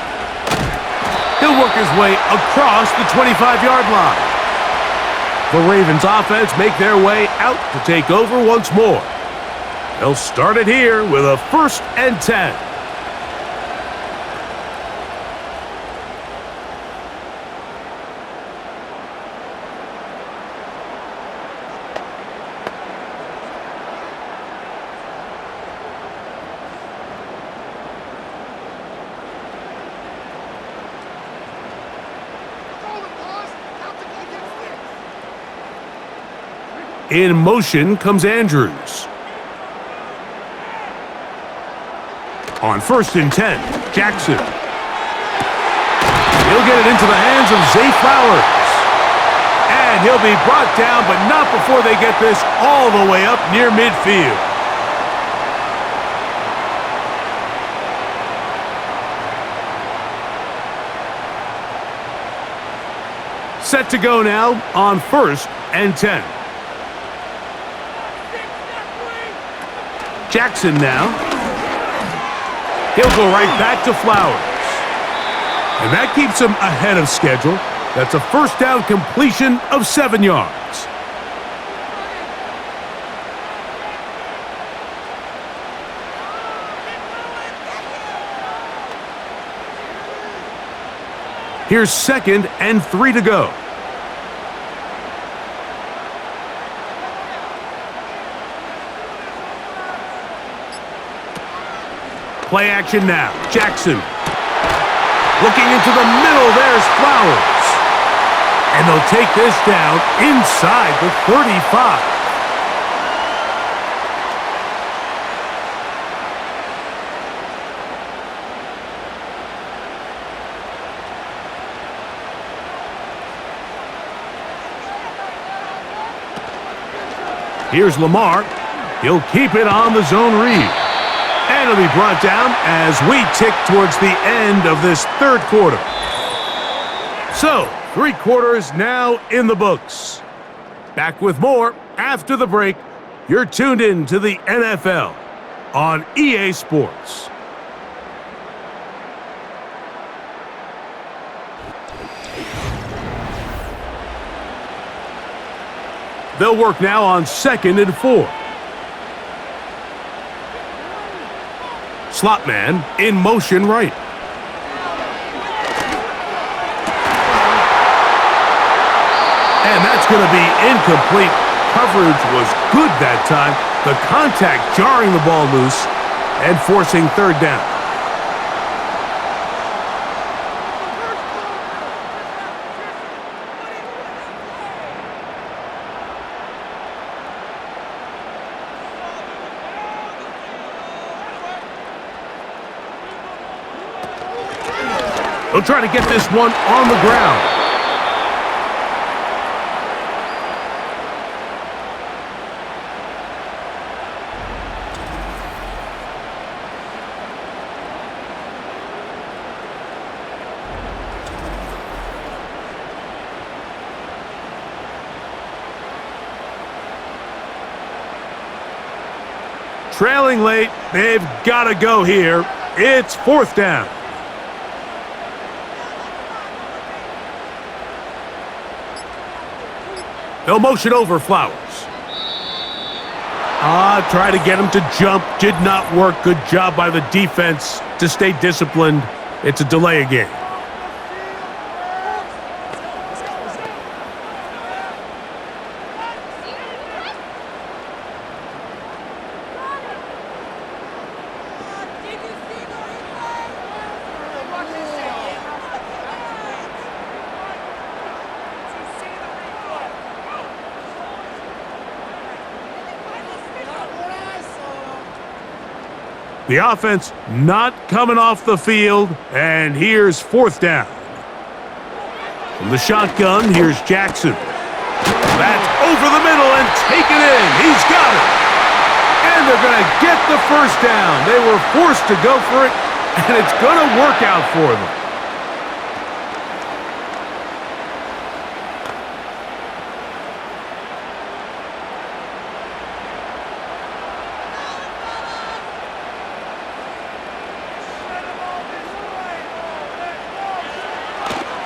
He'll work his way across the 25-yard line. The Ravens offense make their way out to take over once more. They'll start it here with a 1st and 10. In motion comes Andrews. On 1st and 10, Jackson. He'll get it into the hands of Zay Flowers. And he'll be brought down, but not before they get this all the way up near midfield. Set to go now on 1st and 10. Jackson now. He'll go right back to Flowers. And that keeps him ahead of schedule. That's a 1st down completion of 7 yards. Here's 2nd and 3 to go. Play action now. Jackson. Looking into the middle, there's Flowers. And they'll take this down inside the 35. Here's Lamar. He'll keep it on the zone read. And it'll be brought down as we tick towards the end of this third quarter. So, 3 quarters now in the books. Back with more after the break. You're tuned in to the NFL on EA Sports. They'll work now on 2nd and 4. Slot man in motion right. And that's going to be incomplete. Coverage was good that time. The contact jarring the ball loose and forcing third down. They'll try to get this one on the ground. Trailing late, they've got to go here. It's 4th down. They'll motion over Flowers. Try to get him to jump. Did not work. Good job by the defense to stay disciplined. It's a delay again. The offense not coming off the field, and here's 4th down. From the shotgun, here's Jackson. That's over the middle and taken in. He's got it. And they're going to get the 1st down. They were forced to go for it, and it's going to work out for them.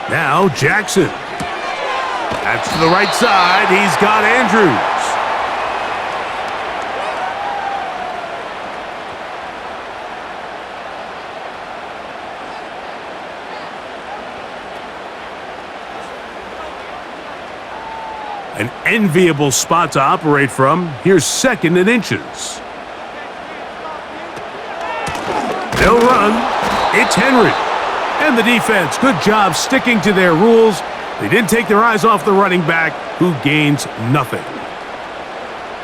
Now Jackson. That's to the right side. He's got Andrews. An enviable spot to operate from. Here's 2nd and inches. They'll run. It's Henry. And the defense, good job sticking to their rules. They didn't take their eyes off the running back, who gains nothing.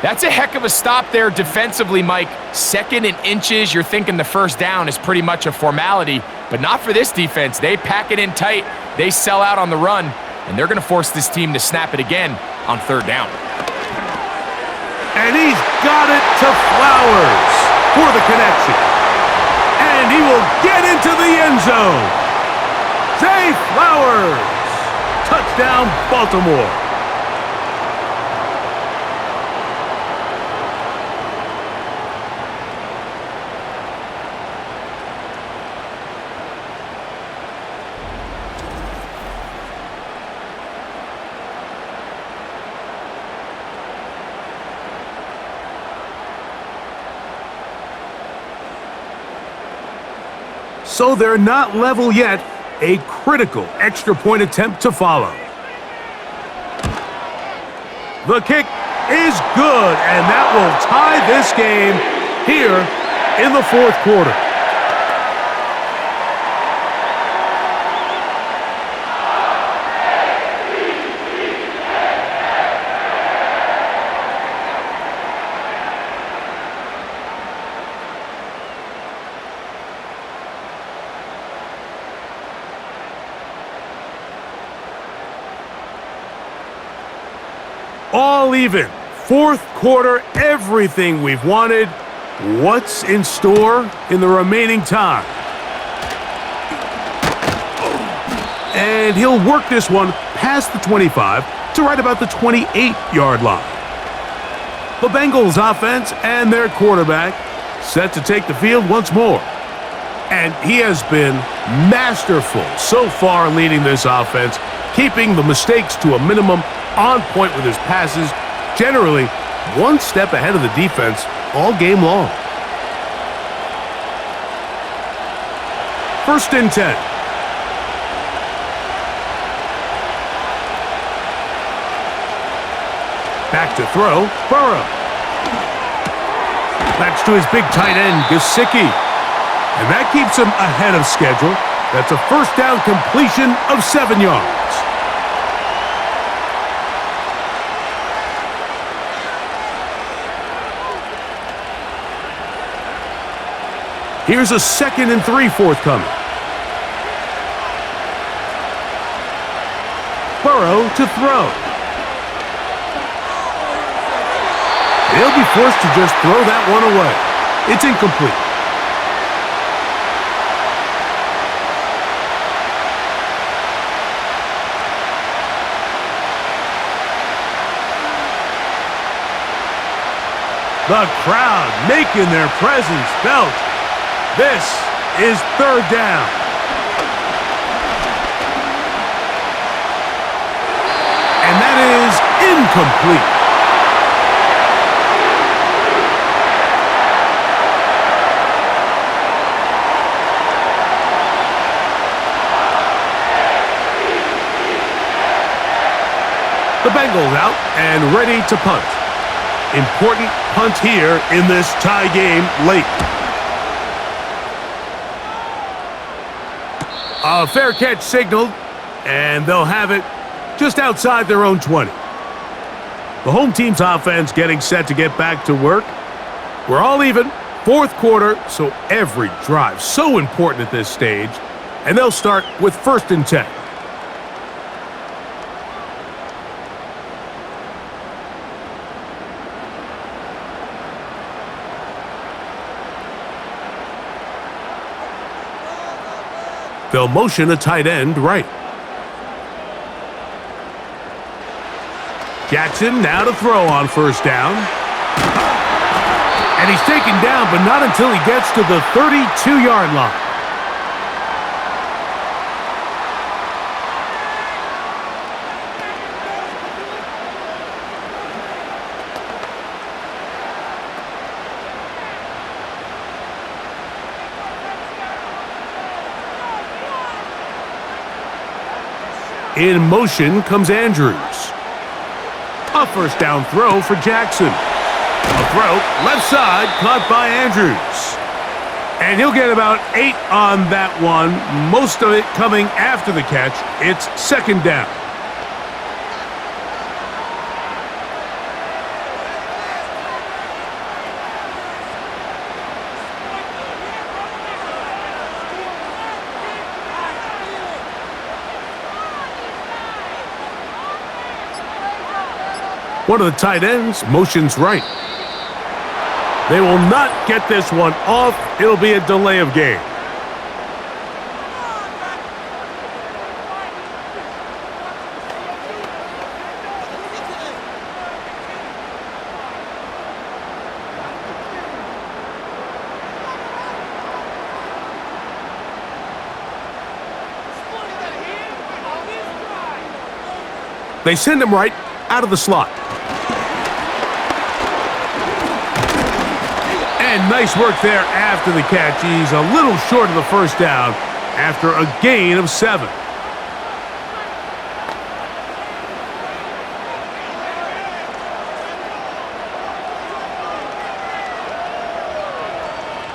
That's a heck of a stop there defensively, Mike. 2nd and inches, you're thinking the 1st down is pretty much a formality, but not for this defense. They pack it in tight, they sell out on the run, and they're going to force this team to snap it again on 3rd down. And he's got it to Flowers for the connection. And he will get into the end zone. Zay Flowers. Touchdown, Baltimore. So they're not level yet. A critical extra point attempt to follow. The kick is good, and that will tie this game here in the 4th quarter. All even. 4th quarter, everything we've wanted. What's in store in the remaining time? And he'll work this one past the 25 to right about the 28-yard line. The Bengals offense and their quarterback set to take the field once more. And he has been masterful so far leading this offense, keeping the mistakes to a minimum, on point with his passes, generally one step ahead of the defense all game long. 1st and 10. Back to throw, Burrow. That's to his big tight end, Gesicki. And that keeps him ahead of schedule. That's a 1st down completion of 7 yards. Here's a 2nd and 3 forthcoming. Burrow to throw. They'll be forced to just throw that one away. It's incomplete. The crowd making their presence felt. This is third down. And that is incomplete. The Bengals out and ready to punt. Important punt here in this tie game late. A fair catch signaled, and they'll have it just outside their own 20. The home team's offense getting set to get back to work. We're all even, fourth quarter, so every drive so important at this stage. And they'll start with 1st and 10. They'll motion a tight end right. Jackson now to throw on 1st down. And he's taken down, but not until he gets to the 32-yard line. In motion comes Andrews. A 1st down throw for Jackson. A throw, left side, caught by Andrews. And he'll get about 8 on that one, most of it coming after the catch. It's 2nd down. One of the tight ends motions right. They will not get this one off. It'll be a delay of game. They send him right out of the slot. And nice work there after the catch. He's a little short of the 1st down after a gain of 7.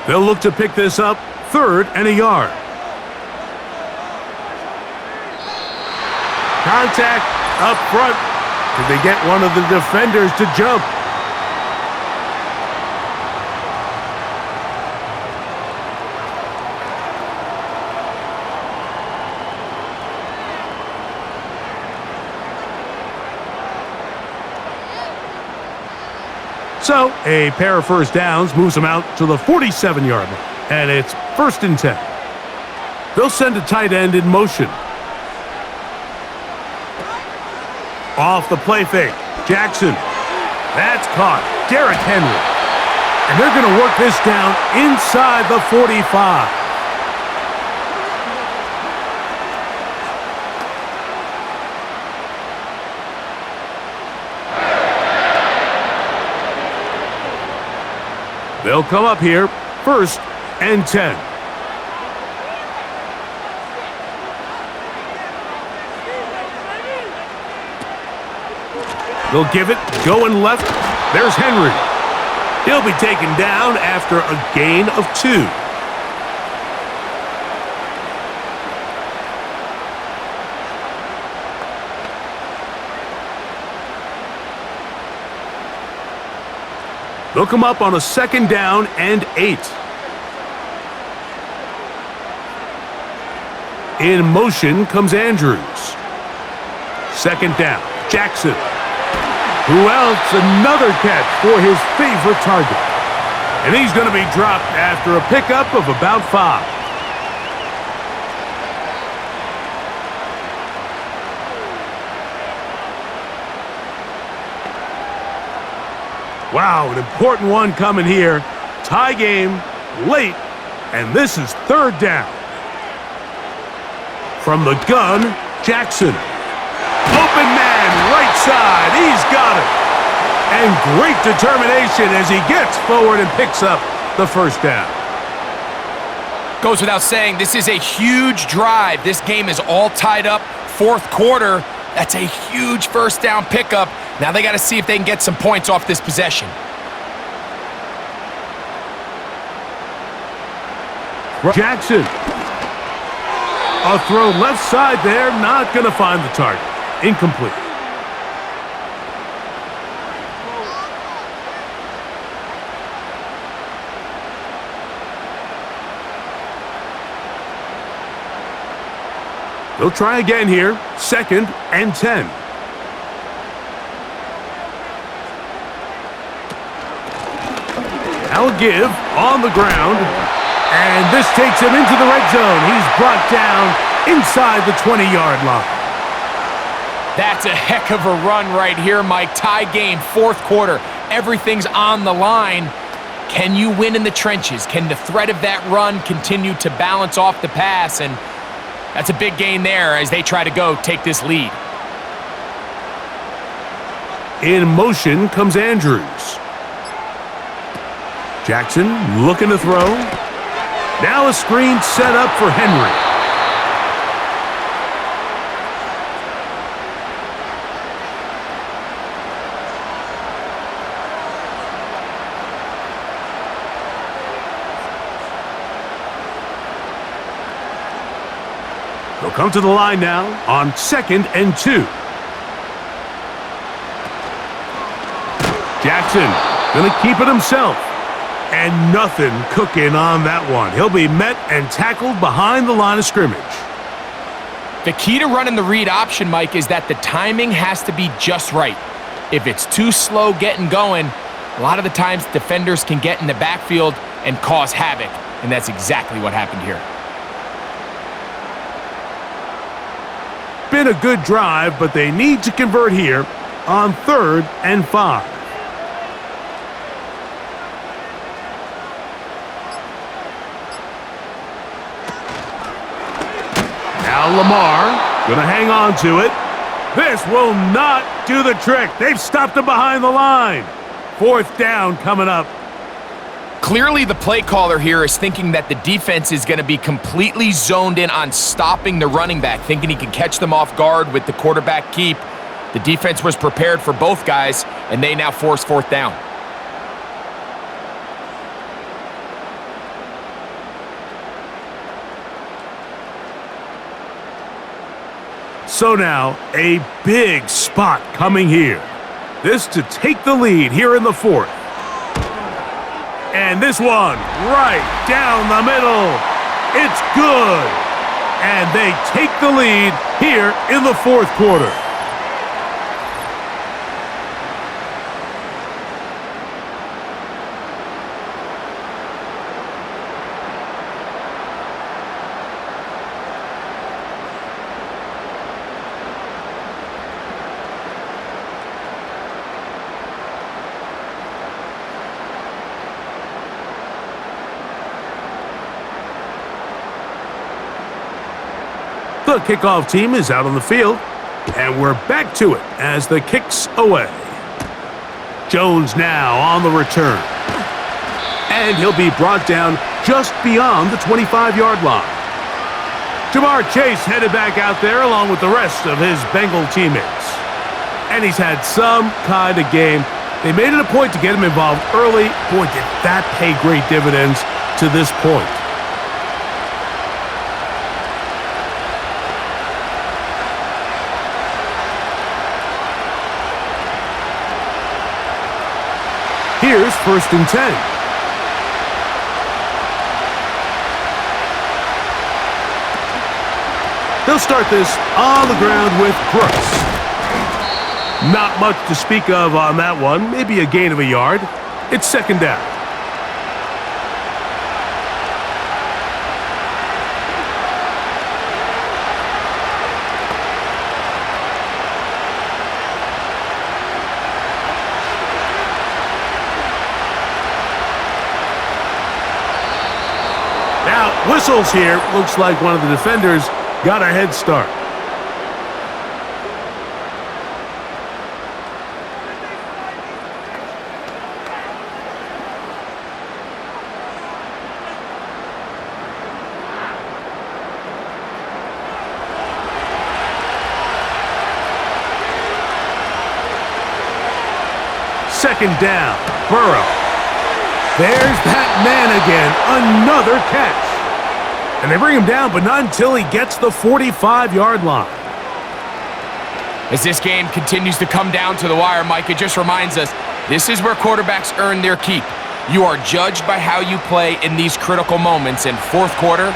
They'll look to pick this up 3rd and a yard. Contact up front. Did they get one of the defenders to jump? So, a pair of 1st downs moves them out to the 47-yard line. And it's 1st and 10. They'll send a tight end in motion. Off the play fake. Jackson. That's caught. Derrick Henry. And they're going to work this down inside the 45. They'll come up here, 1st and 10. They'll give it, going left. There's Henry. He'll be taken down after a gain of 2. They'll come up on a 2nd down and 8. In motion comes Andrews. 2nd down, Jackson. Who else? Another catch for his favorite target. And he's going to be dropped after a pickup of about 5. Wow, an important one coming here. Tie game, late, and this is third down. From the gun, Jackson. Open man, right side. He's got it. And great determination as he gets forward and picks up the first down. Goes without saying, this is a huge drive. This game is all tied up. Fourth quarter, that's a huge first down pickup. Now they got to see if they can get some points off this possession. Jackson. A throw left side there, not going to find the target. Incomplete. They'll try again here. 2nd and 10. Now a give on the ground. And this takes him into the red zone. He's brought down inside the 20-yard line. That's a heck of a run right here, Mike. Tie game, fourth quarter. Everything's on the line. Can you win in the trenches? Can the threat of that run continue to balance off the pass? And that's a big gain there as they try to go take this lead. In motion comes Andrews. Jackson looking to throw. Now a screen set up for Henry. They'll come to the line now on 2nd and 2. Jackson gonna keep it himself. And nothing cooking on that one. He'll be met and tackled behind the line of scrimmage. The key to running the read option, Mike, is that the timing has to be just right. If it's too slow getting going, a lot of the times defenders can get in the backfield and cause havoc, and that's exactly what happened here. Been a good drive, but they need to convert here on 3rd and 5. Now Lamar gonna hang on to it. This will not do the trick. They've stopped him behind the line. 4th down coming up. Clearly the play caller here is thinking that the defense is going to be completely zoned in on stopping the running back, thinking he can catch them off guard with the quarterback keep. The defense was prepared for both guys, and they now force 4th down. So now, a big spot coming here. This to take the lead here in the 4th. And this one, right down the middle. It's good. And they take the lead here in the 4th quarter. The kickoff team is out on the field, and we're back to it as the kick's away. Jones now on the return, and he'll be brought down just beyond the 25-yard line. Jamar Chase headed back out there along with the rest of his Bengal teammates. And he's had some kind of game. They made it a point to get him involved early. Boy, did that pay great dividends to this point. Here's 1st and 10. They'll start this on the ground with Brooks. Not much to speak of on that one. Maybe a gain of a yard. It's 2nd down. whistles here. Looks like one of the defenders got a head start. Second down, Burrow. There's that man again, another catch. And they bring him down, but not until he gets the 45-yard line. As this game continues to come down to the wire, Mike, it just reminds us, this is where quarterbacks earn their keep. You are judged by how you play in these critical moments. In fourth quarter,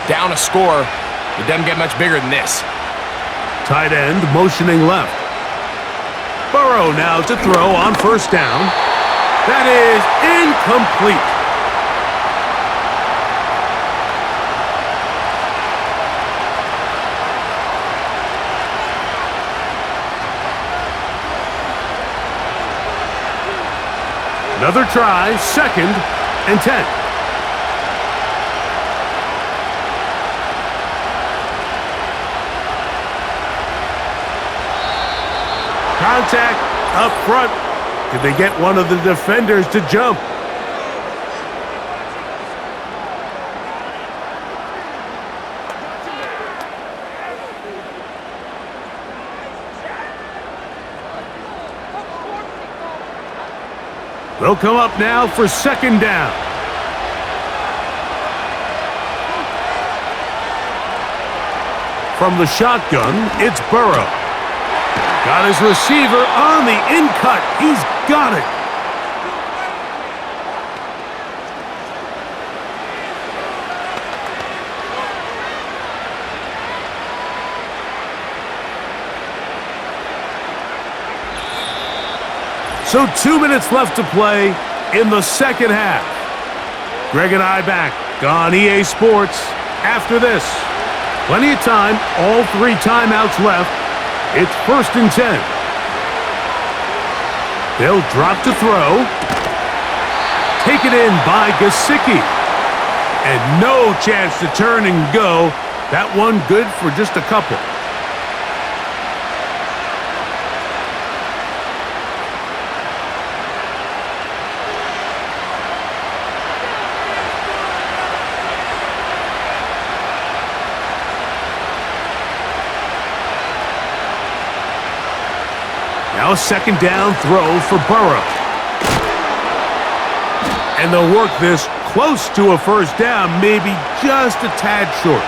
down a score, it doesn't get much bigger than this. Tight end motioning left. Burrow now to throw on first down. That is incomplete. Another try, 2nd and 10. Contact up front. Did they get one of the defenders to jump? They'll come up now for 2nd down. From the shotgun, it's Burrow. Got his receiver on the in-cut. He's got it. So 2 minutes left to play in the second half. Greg and I back on EA Sports after this. Plenty of time, all 3 timeouts left. It's 1st and 10. They'll drop to throw. Taken in by Gesicki. And no chance to turn and go. That one good for just a couple. Now a 2nd down throw for Burrow. And they'll work this close to a 1st down, maybe just a tad short.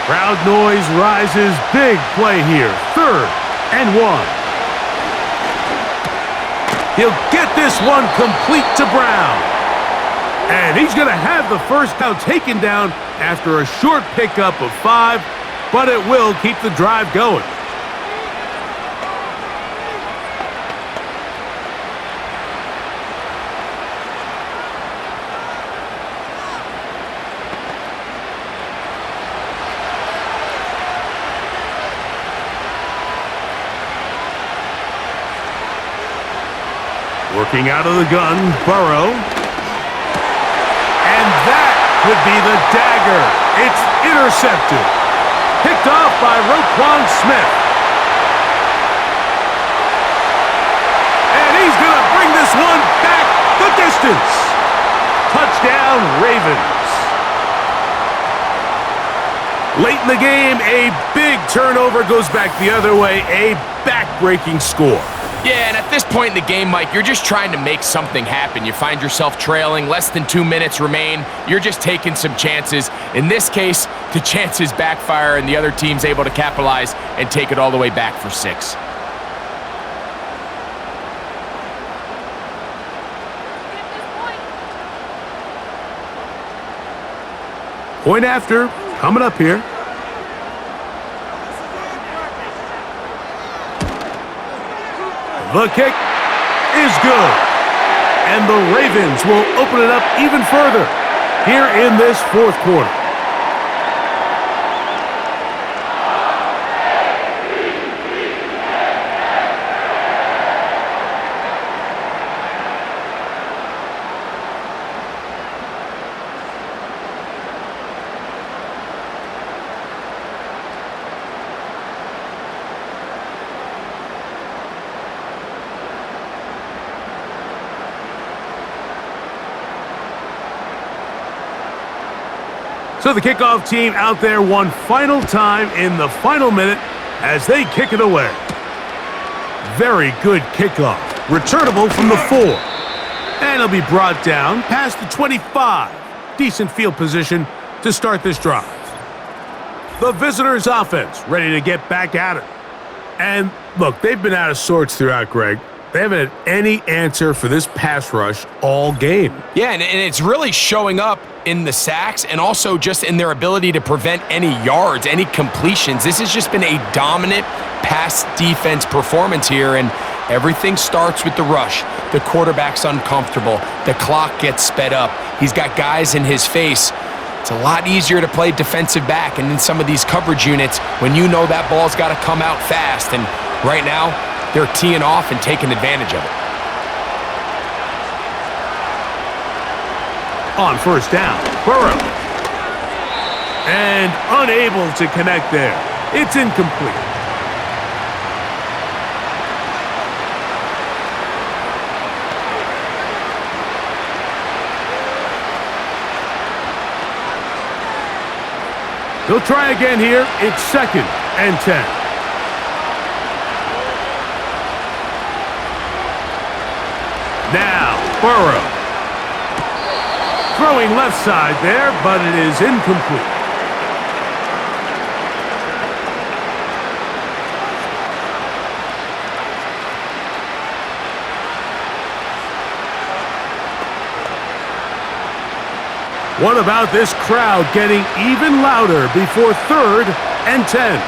Crowd noise rises. Big play here. 3rd and 1. He'll get this one complete to Brown. And he's going to have the first down taken down after a short pickup of 5, but it will keep the drive going. Working out of the gun, Burrow. And that could be the dagger. It's intercepted. Picked off by Roquan Smith. And he's going to bring this one back the distance. Touchdown, Ravens. Late in the game, a big turnover goes back the other way. A back-breaking score. Yeah, and at this point in the game, Mike, you're just trying to make something happen. You find yourself trailing, less than 2 minutes remain. You're just taking some chances. In this case, the chances backfire and the other team's able to capitalize and take it all the way back for 6. Point after, coming up here. The kick is good. And the Ravens will open it up even further here in this 4th quarter. So the kickoff team out there one final time in the final minute as they kick it away. Very good kickoff. Returnable from the 4. And it'll be brought down past the 25. Decent field position to start this drive. The visitors' offense ready to get back at it. And look, they've been out of sorts throughout, Greg. They haven't had any answer for this pass rush all game. Yeah, and it's really showing up in the sacks and also just in their ability to prevent any yards, any completions. This has just been a dominant pass defense performance here, and everything starts with the rush. The quarterback's uncomfortable. The clock gets sped up. He's got guys in his face. It's a lot easier to play defensive back and in some of these coverage units when you know that ball's got to come out fast, and right now, they're teeing off and taking advantage of it. On first down, Burrow. And unable to connect there. It's incomplete. They'll try again here. It's 2nd and 10. Now, Burrow. Throwing left side there, but it is incomplete. What about this crowd getting even louder before 3rd and 10?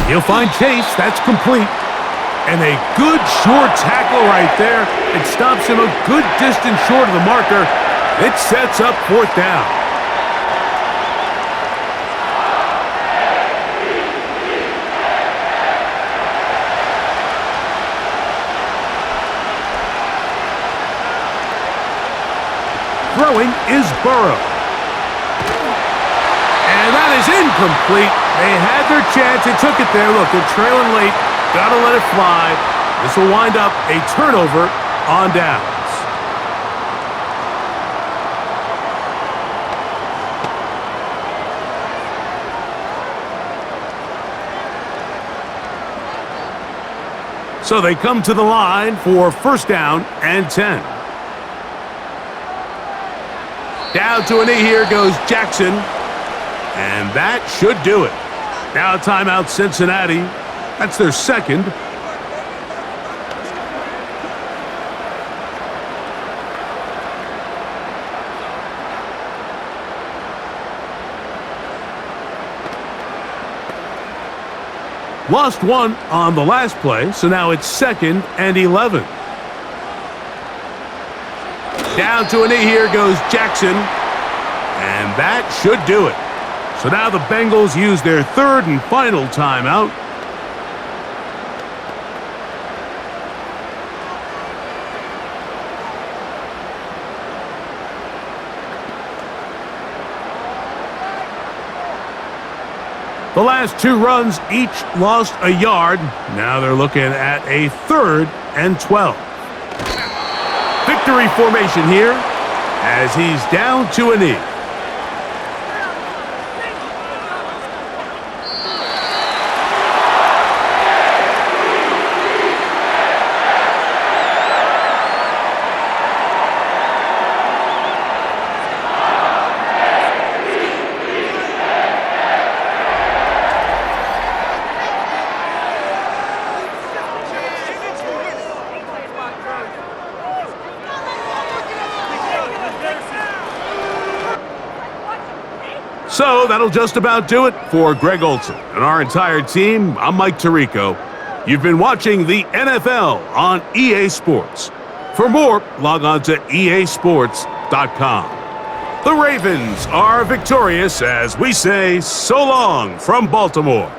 He'll find Chase. That's complete. And a good short tackle right there. It stops him a good distance short of the marker. It sets up 4th down. Throwing is Burrow. And that is incomplete. They had their chance. They took it there. Look, they're trailing late. Got to let it fly. This will wind up a turnover on downs. So they come to the line for 1st down and 10. Down to a knee here goes Jackson. And that should do it. Now timeout Cincinnati. That's their 2nd. Lost 1 on the last play, so now it's 2nd and 11. Down to a knee here goes Jackson. And that should do it. So now the Bengals use their 3rd and final timeout. The last 2 runs each lost a yard. Now they're looking at a 3rd and 12. Victory formation here as he's down to a knee. So that'll just about do it for Greg Olson and our entire team. I'm Mike Tirico. You've been watching the NFL on EA Sports. For more, log on to easports.com. The Ravens are victorious as we say so long from Baltimore.